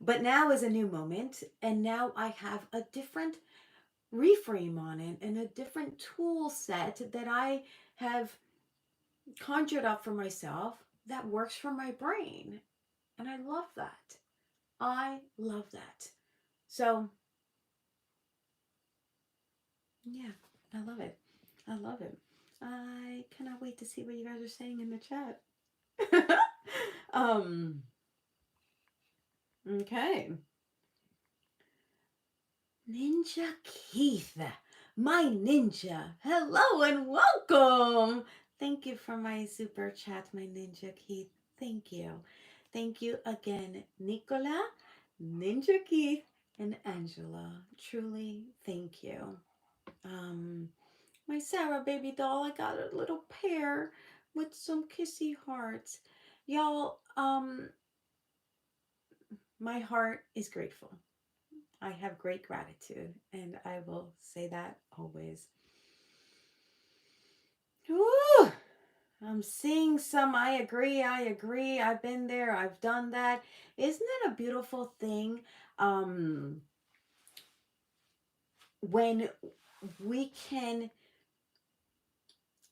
But now is a new moment, and now I have a different reframe on it and a different tool set that I have conjured up for myself that works for my brain. And I love that. I love that. So, yeah, I love it. I love it. I cannot wait to see what you guys are saying in the chat. um, okay. Ninja Keith, my ninja. Hello and welcome. Thank you for my super chat, my ninja Keith. Thank you. Thank you again, Nicola, Ninja Keith, and Angela. Truly, thank you. Um, my Sarah baby doll, I got a little pair with some kissy hearts. Y'all, my heart is grateful. I have great gratitude, and I will say that always. Woo! I'm seeing some. I agree. I agree. I've been there. I've done that. Isn't it a beautiful thing? Um, when we can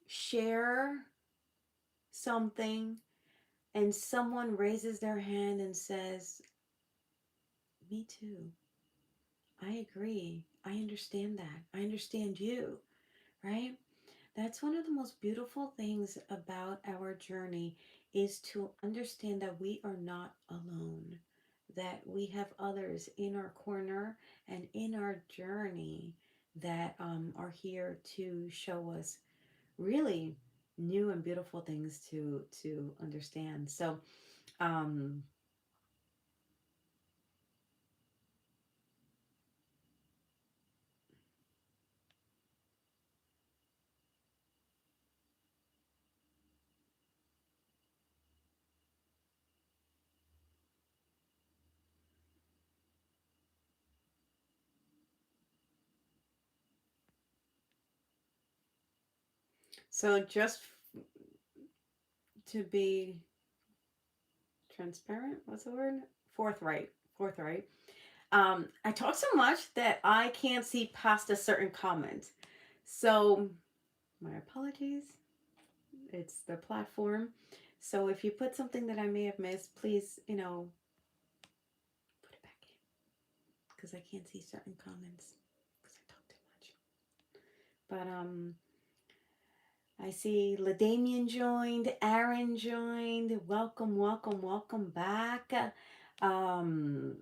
share something and someone raises their hand and says, "Me too. I agree. I understand that. I understand you." Right? That's one of the most beautiful things about our journey is to understand that we are not alone, that we have others in our corner and in our journey that are here to show us really new and beautiful things to understand. Um, so just to be transparent, what's the word? Forthright. Forthright. I talk so much that I can't see past a certain comment. So, my apologies. It's the platform. So, if you put something that I may have missed, please, put it back in because I can't see certain comments because I talk too much. But, I see LaDamian joined, Aaron joined. Welcome, welcome, welcome back. Um,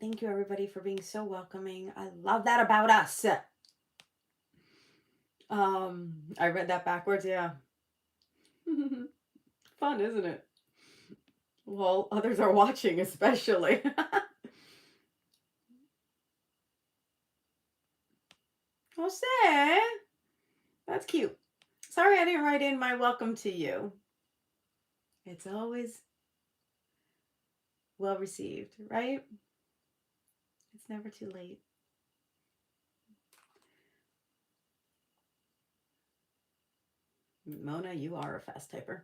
Thank you, everybody, for being so welcoming. I love that about us. I read that backwards, yeah. Fun, isn't it? Well, others are watching, especially. Jose, that's cute. Sorry I didn't write in my welcome to you. It's always well received, right? It's never too late. Mona, you are a fast typer.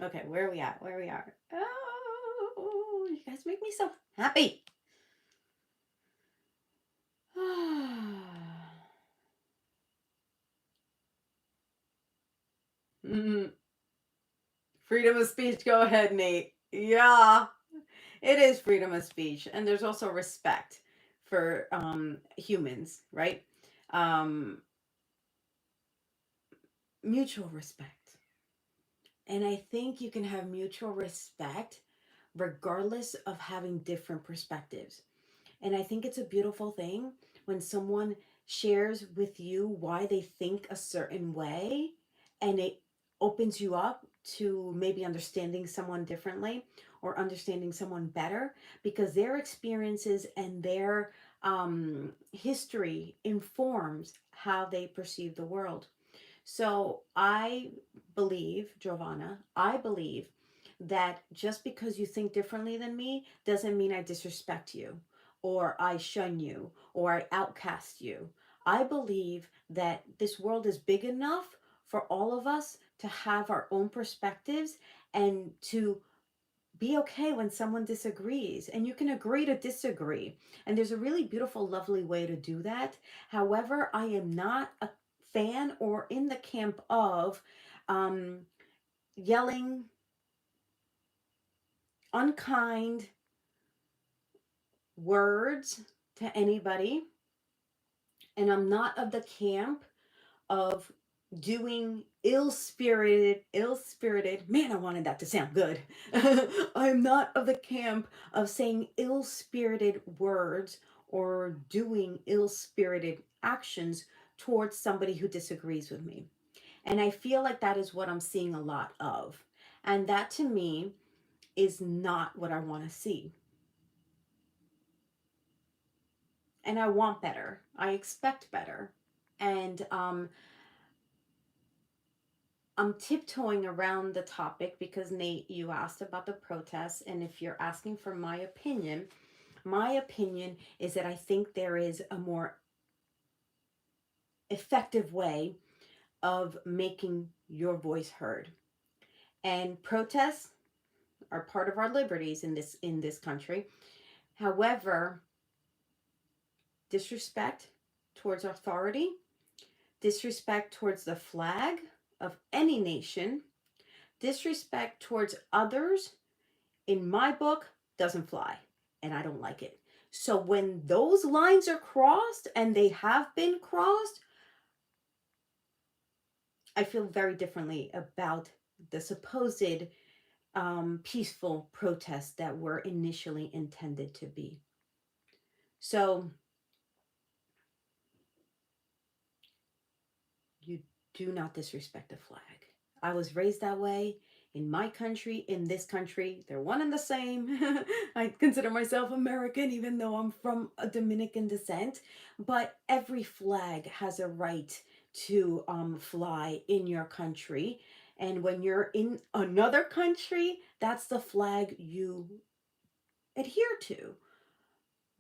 Okay, where are we at? Where we are? Oh, you guys make me so happy. Freedom of speech. Go ahead, Nate. Yeah, it is freedom of speech, and there's also respect for humans, right? Um, Mutual respect, and I think you can have mutual respect regardless of having different perspectives. And I think it's a beautiful thing when someone shares with you why they think a certain way and it opens you up to maybe understanding someone differently or understanding someone better because their experiences and their history informs how they perceive the world. So I believe, Jovanna, I believe that just because you think differently than me doesn't mean I disrespect you or I shun you or I outcast you. I believe that this world is big enough for all of us to have our own perspectives and to be okay when someone disagrees, and you can agree to disagree, and there's a really beautiful lovely way to do that. However, I am not a fan or in the camp of um, yelling unkind words to anybody, and I'm not of the camp of doing ill-spirited, man, I wanted that to sound good. I'm not of the camp of saying ill-spirited words or doing ill-spirited actions towards somebody who disagrees with me. And I feel like that is what I'm seeing a lot of. And that to me is not what I want to see. And I want better. I expect better. And I'm tiptoeing around the topic because Nate, you asked about the protests. And if you're asking for my opinion is that I think there is a more effective way of making your voice heard. And protests are part of our liberties in this country. However, disrespect towards authority, disrespect towards the flag of any nation, disrespect towards others, in my book, doesn't fly. And I don't like it. So when those lines are crossed, and they have been crossed, I feel very differently about the supposed peaceful protests that were initially intended to be. So you do not disrespect the flag. I was raised that way in my country, in this country. They're one and the same. I consider myself American, even though I'm from a Dominican descent. But every flag has a right to fly in your country. And when you're in another country, that's the flag you adhere to.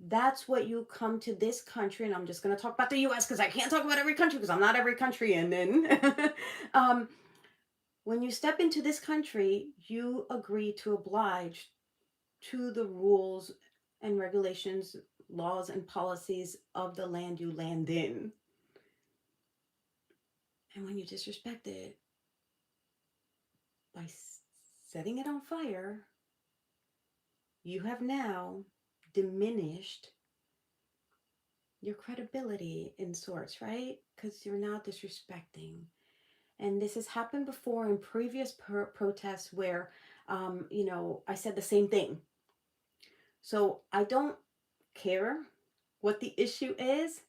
That's what you come to this country, and I'm just going to talk about the US because I can't talk about every country because I'm not every country. And then when you step into this country, you agree to oblige to the rules and regulations, laws and policies of the land you land in. And when you disrespect it by setting it on fire, you have now diminished your credibility in sorts, right? Because you're now disrespecting. And this has happened before in previous protests where, I said the same thing. So I don't care what the issue is.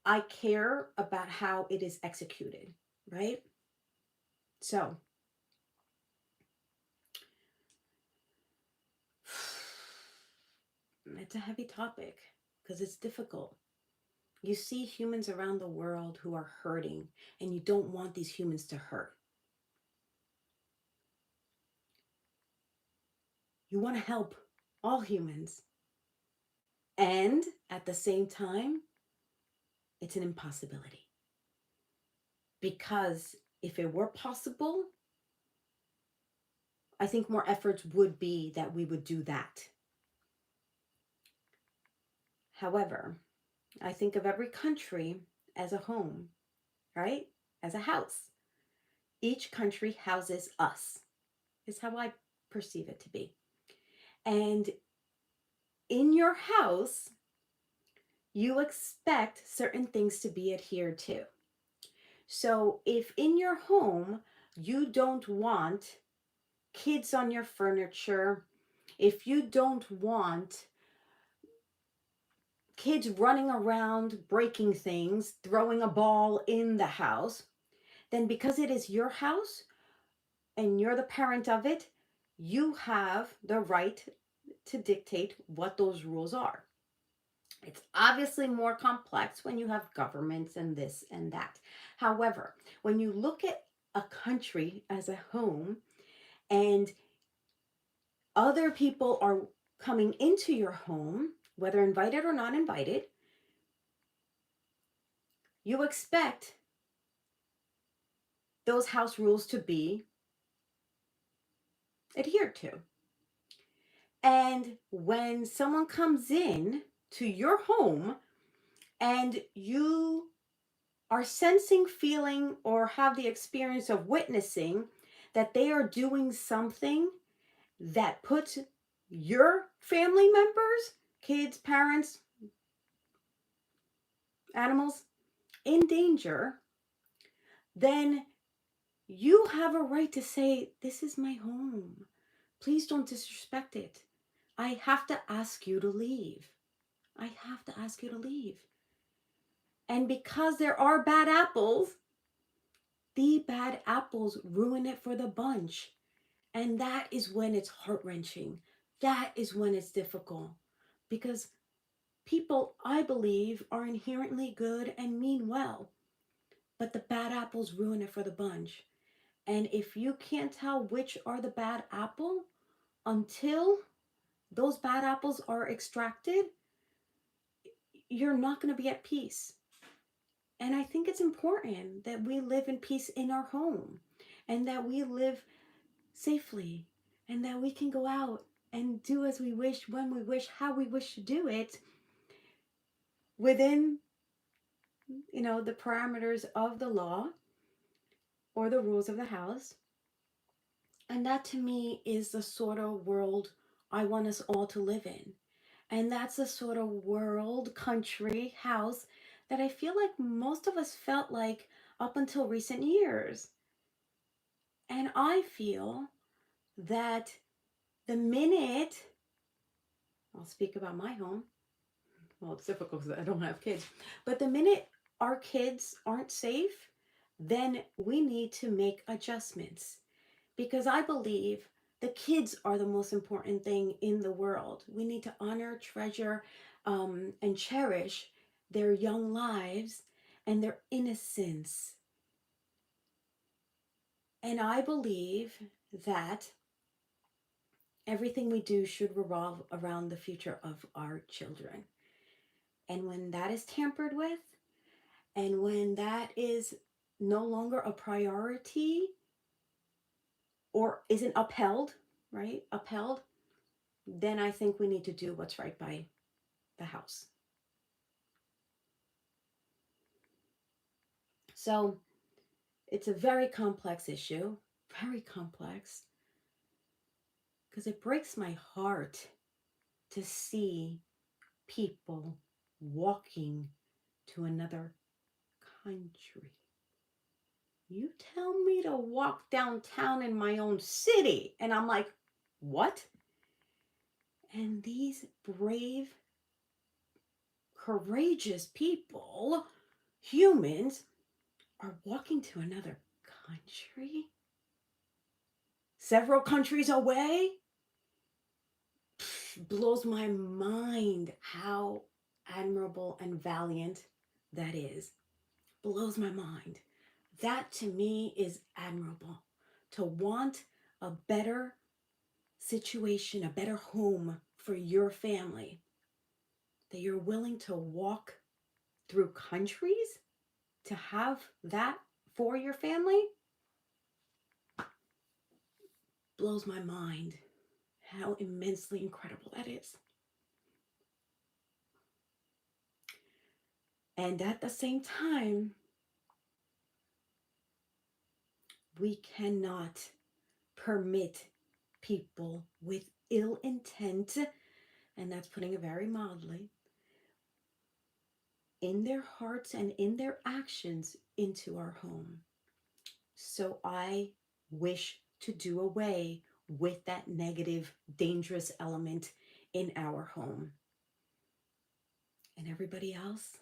I care about how it is executed, right? So it's a heavy topic because it's difficult. You see humans around the world who are hurting, and you don't want these humans to hurt. You want to help all humans. And at the same time, it's an impossibility. Because if it were possible, I think more efforts would be that we would do that. However, I think of every country as a home, right? As a house. Each country houses us, is how I perceive it to be. And in your house, you expect certain things to be adhered to. So if in your home you don't want kids on your furniture, if you don't want kids running around breaking things, throwing a ball in the house, then because it is your house and you're the parent of it, you have the right to dictate what those rules are. It's obviously more complex when you have governments and this and that. However, when you look at a country as a home and other people are coming into your home, whether invited or not invited, you expect those house rules to be adhered to. And when someone comes in to your home and you are sensing, feeling, or have the experience of witnessing that they are doing something that puts your family members, kids, parents, animals, in danger, then you have a right to say, this is my home. Please don't disrespect it. I have to ask you to leave. I have to ask you to leave. And because there are bad apples, the bad apples ruin it for the bunch. And that is when it's heart-wrenching. That is when it's difficult. Because people, I believe, are inherently good and mean well. But the bad apples ruin it for the bunch. And if you can't tell which are the bad apple until those bad apples are extracted, you're not going to be at peace. And I think it's important that we live in peace in our home and that we live safely and that we can go out and do as we wish, when we wish, how we wish to do it within, the parameters of the law or the rules of the house. And that to me is the sort of world I want us all to live in. And that's the sort of world, country, house that I feel like most of us felt like up until recent years. And I feel that the minute, I'll speak about my home, well, it's difficult because I don't have kids, but the minute our kids aren't safe, then we need to make adjustments. Because I believe the kids are the most important thing in the world. We need to honor, treasure, and cherish their young lives and their innocence. And I believe that everything we do should revolve around the future of our children. And when that is tampered with, and when that is no longer a priority or isn't upheld, right? Upheld, then I think we need to do what's right by the house. So it's a very complex issue, very complex, because it breaks my heart to see people walking to another country. You tell me to walk downtown in my own city, and I'm like, what? And these brave, courageous people, humans, are walking to another country? Several countries away? Blows my mind how admirable and valiant that is. Blows my mind. That to me is admirable. To want a better situation, a better home for your family, that you're willing to walk through countries to have that for your family, blows my mind how immensely incredible that is. And at the same time, we cannot permit people with ill intent, and that's putting it very mildly, in their hearts and in their actions into our home. So I wish to do away with that negative, dangerous element in our home. And everybody else,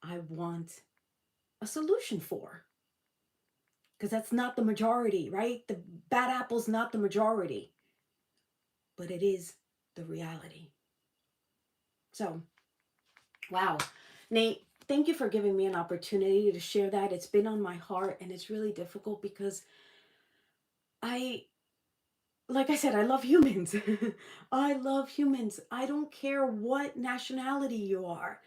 I want a solution for. Because that's not the majority, right? The bad apple's not the majority, but it is the reality. So, wow. Nate, thank you for giving me an opportunity to share that. It's been on my heart, and it's really difficult because like I said, I love humans. I love humans. I don't care what nationality you are.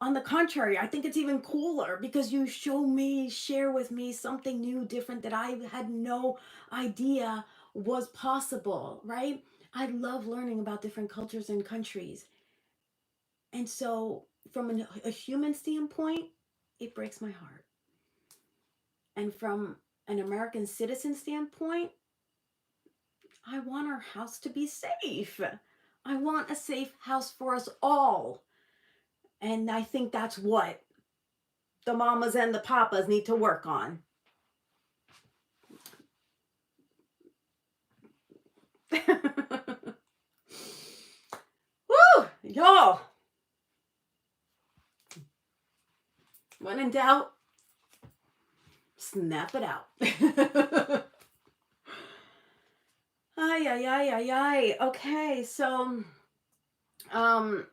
On the contrary, I think it's even cooler because you share with me something new, different that I had no idea was possible, right? I love learning about different cultures and countries. And so, from a human standpoint, it breaks my heart. And from an American citizen standpoint, I want our house to be safe. I want a safe house for us all. And I think that's what the mamas and the papas need to work on. Woo! Y'all. When in doubt, snap it out. Ay, ay, ay, ay, ay. Okay, so, um,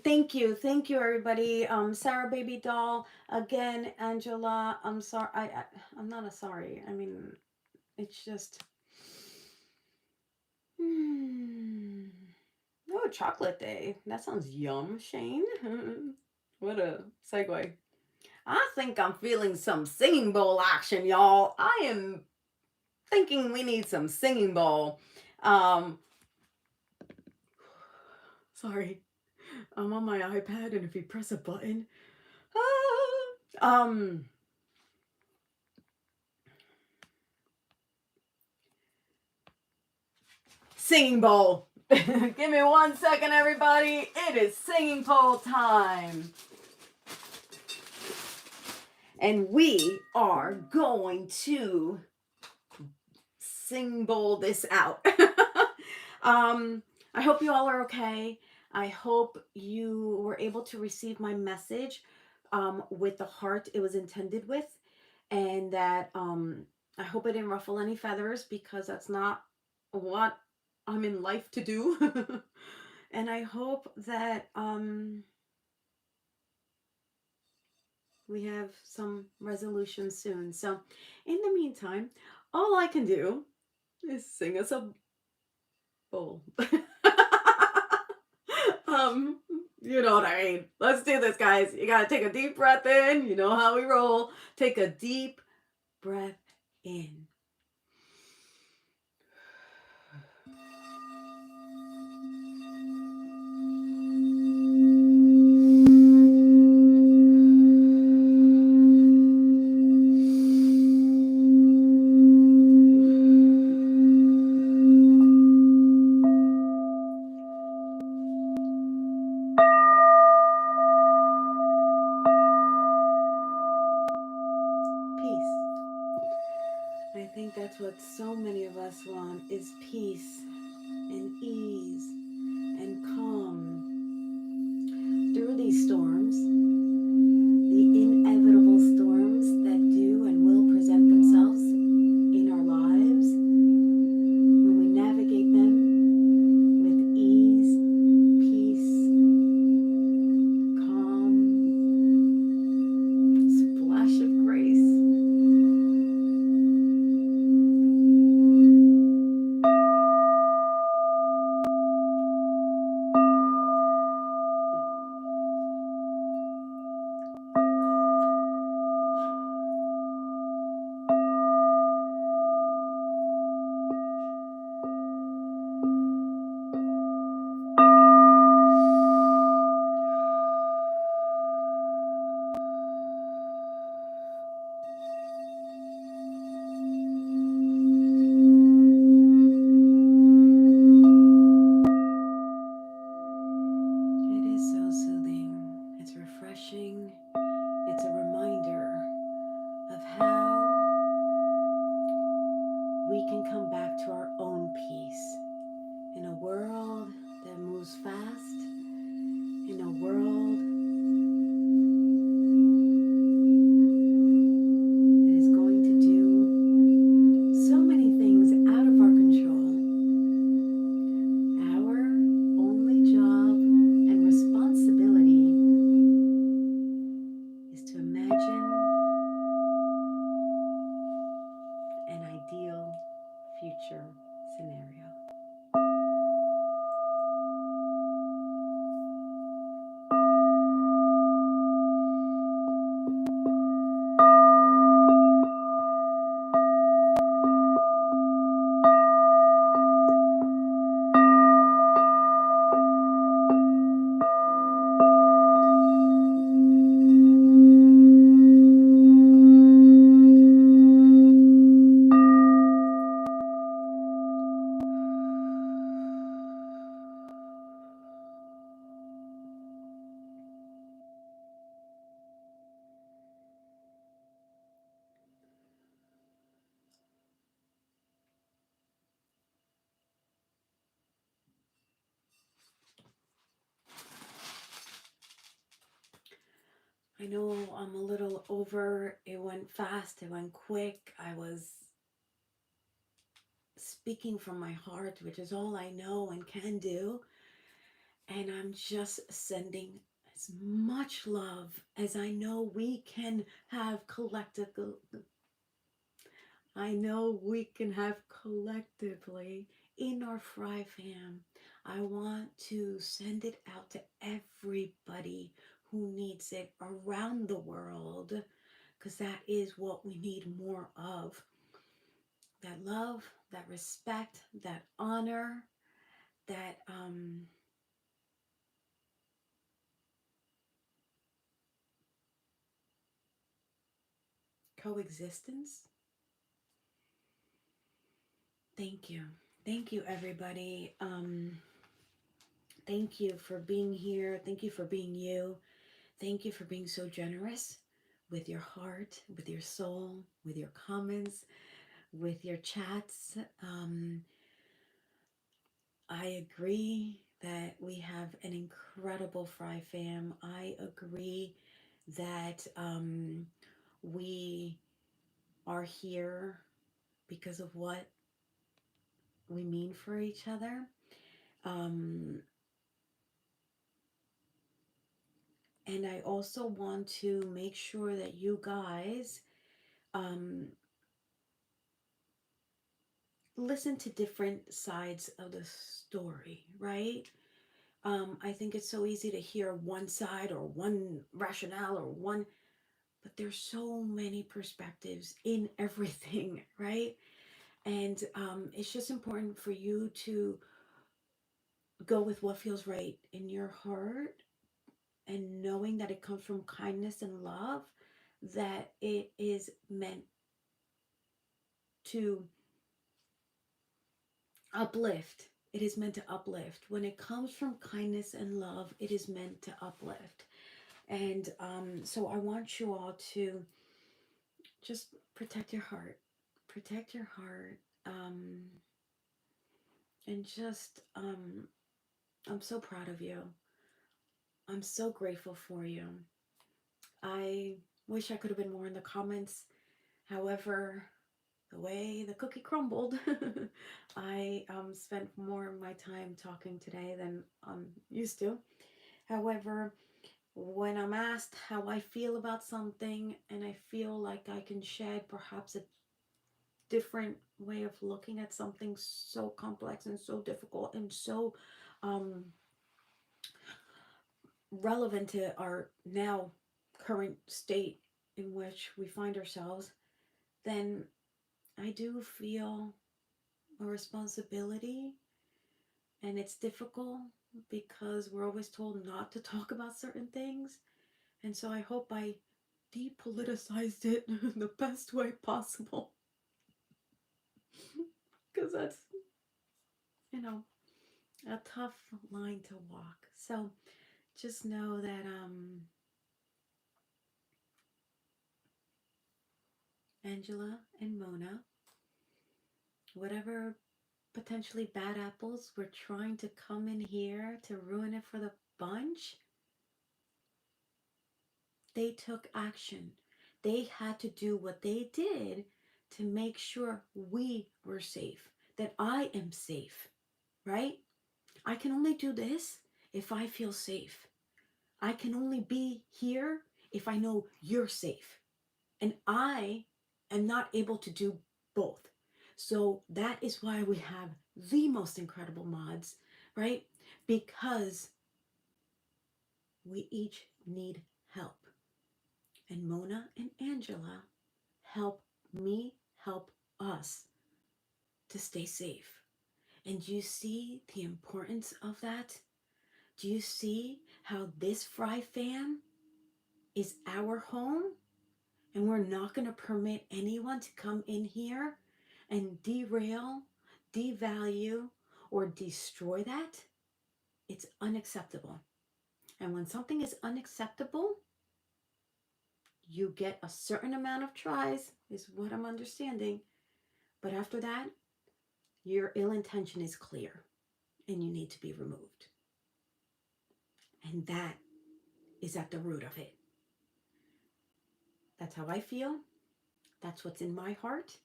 thank you, everybody. Sarah, baby doll, again, Angela. I'm sorry. I'm not a sorry. I mean, it's just. Oh, chocolate day. That sounds yum, Shane. What a segue. I think I'm feeling some singing bowl action, y'all. I am thinking we need some singing bowl. Sorry. I'm on my iPad, and if you press a button, singing bowl. Give me 1 second, everybody. It is singing bowl time. And we are going to sing bowl this out. I hope you all are okay. I hope you were able to receive my message with the heart it was intended with, and that I hope it didn't ruffle any feathers, because that's not what I'm in life to do. And I hope that we have some resolution soon. So in the meantime, all I can do is sing us a bowl. You know what I mean. Let's do this, guys. You gotta take a deep breath in. You know how we roll. Take a deep breath in. I think that's what so many of us want, is peace and ease and calm through these storms, the inevitable storms that do and will present themselves in our lives. When we navigate them with ease, peace, calm, splash of grace. I know I'm a little over. It went fast. It went quick. I was speaking from my heart, which is all I know and can do. And I'm just sending as much love as I know we can have collectively in our Fry fam. I want to send it out to everybody who needs it around the world, because that is what we need more of. That love, that respect, that honor, that coexistence. Thank you. Thank you, everybody. Thank you for being here. Thank you for being you. Thank you for being so generous with your heart, with your soul, with your comments, with your chats. I agree that we have an incredible Fry fam. I agree that we are here because of what we mean for each other. Um, and I also want to make sure that you guys um, listen to different sides of the story, right? I think it's so easy to hear one side or one rationale or one, but there's so many perspectives in everything, right? And it's just important for you to go with what feels right in your heart, and knowing that it comes from kindness and love, that it is meant to uplift. It is meant to uplift. When it comes from kindness and love, it is meant to uplift. And so I want you all to just protect your heart. Protect your heart. And just, I'm so proud of you. I'm so grateful for you. I wish I could have been more in the comments. However, the way the cookie crumbled, I spent more of my time talking today than I'm used to. However, when I'm asked how I feel about something and I feel like I can shed perhaps a different way of looking at something so complex and so difficult and so um, relevant to our now current state in which we find ourselves, then I do feel a responsibility. And it's difficult because we're always told not to talk about certain things. And so I hope I depoliticized it the best way possible. Because that's, you know, a tough line to walk. So just know that Angela and Mona, whatever potentially bad apples were trying to come in here to ruin it for the bunch, they took action. They had to do what they did to make sure we were safe, that I am safe, right? I can only do this if I feel safe. I can only be here if I know you're safe. And I am not able to do both. So that is why we have the most incredible mods, right? Because we each need help. And Mona and Angela help me help us to stay safe. And do you see the importance of that? Do you see how this Fry fam is our home? And we're not going to permit anyone to come in here and derail, devalue, or destroy that. It's unacceptable. And when something is unacceptable, you get a certain amount of tries, is what I'm understanding. But after that, your ill intention is clear and you need to be removed. And that is at the root of it. That's how I feel. That's what's in my heart.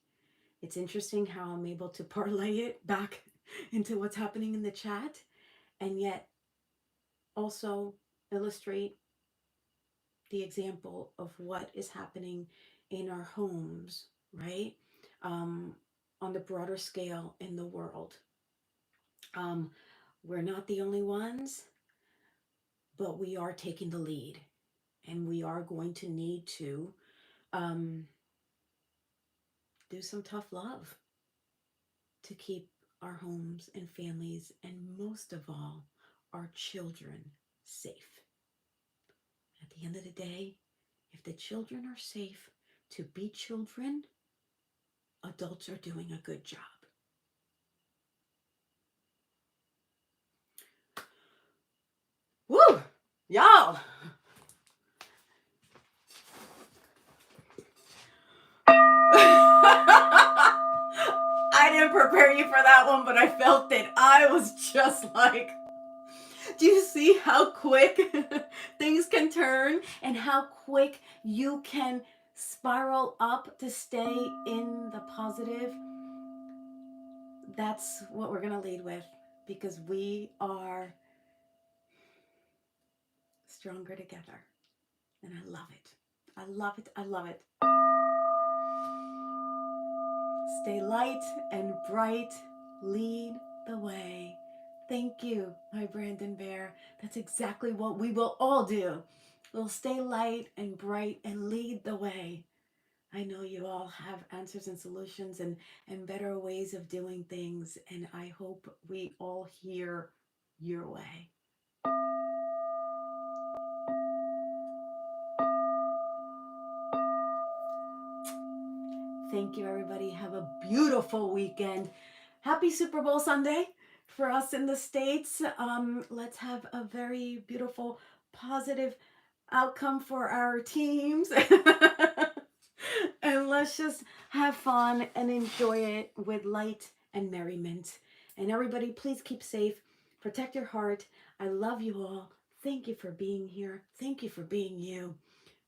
It's interesting how I'm able to parlay it back into what's happening in the chat and yet also illustrate the example of what is happening in our homes, right? Um, on the broader scale in the world. Um, we're not the only ones, but we are taking the lead, and we are going to need to um, do some tough love to keep our homes and families, and most of all, our children safe. At the end of the day, if the children are safe to be children, adults are doing a good job. Woo! Y'all! I didn't prepare you for that one, but I felt it. I was just like, do you see how quick things can turn and how quick you can spiral up to stay in the positive? That's what we're going to lead with, because we are stronger together. And I love it. I love it. I love it. Stay light and bright. Lead the way. Thank you, my Brandon Bear. That's exactly what we will all do. We'll stay light and bright and lead the way. I know you all have answers and solutions and better ways of doing things, and I hope we all hear your way. Thank you, everybody. Have a beautiful weekend. Happy Super Bowl Sunday for us in the States. Let's have a very beautiful, positive outcome for our teams. And let's just have fun and enjoy it with light and merriment. And everybody, please keep safe. Protect your heart. I love you all. Thank you for being here. Thank you for being you.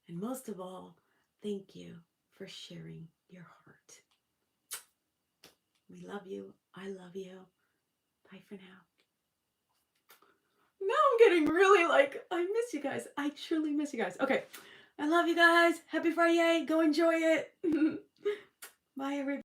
And most of all, thank you for sharing your heart. We love you. I love you. Bye for now. Now I'm getting really like, I miss you guys. I truly miss you guys. Okay. I love you guys. Happy FriYay. Go enjoy it. Bye, everybody.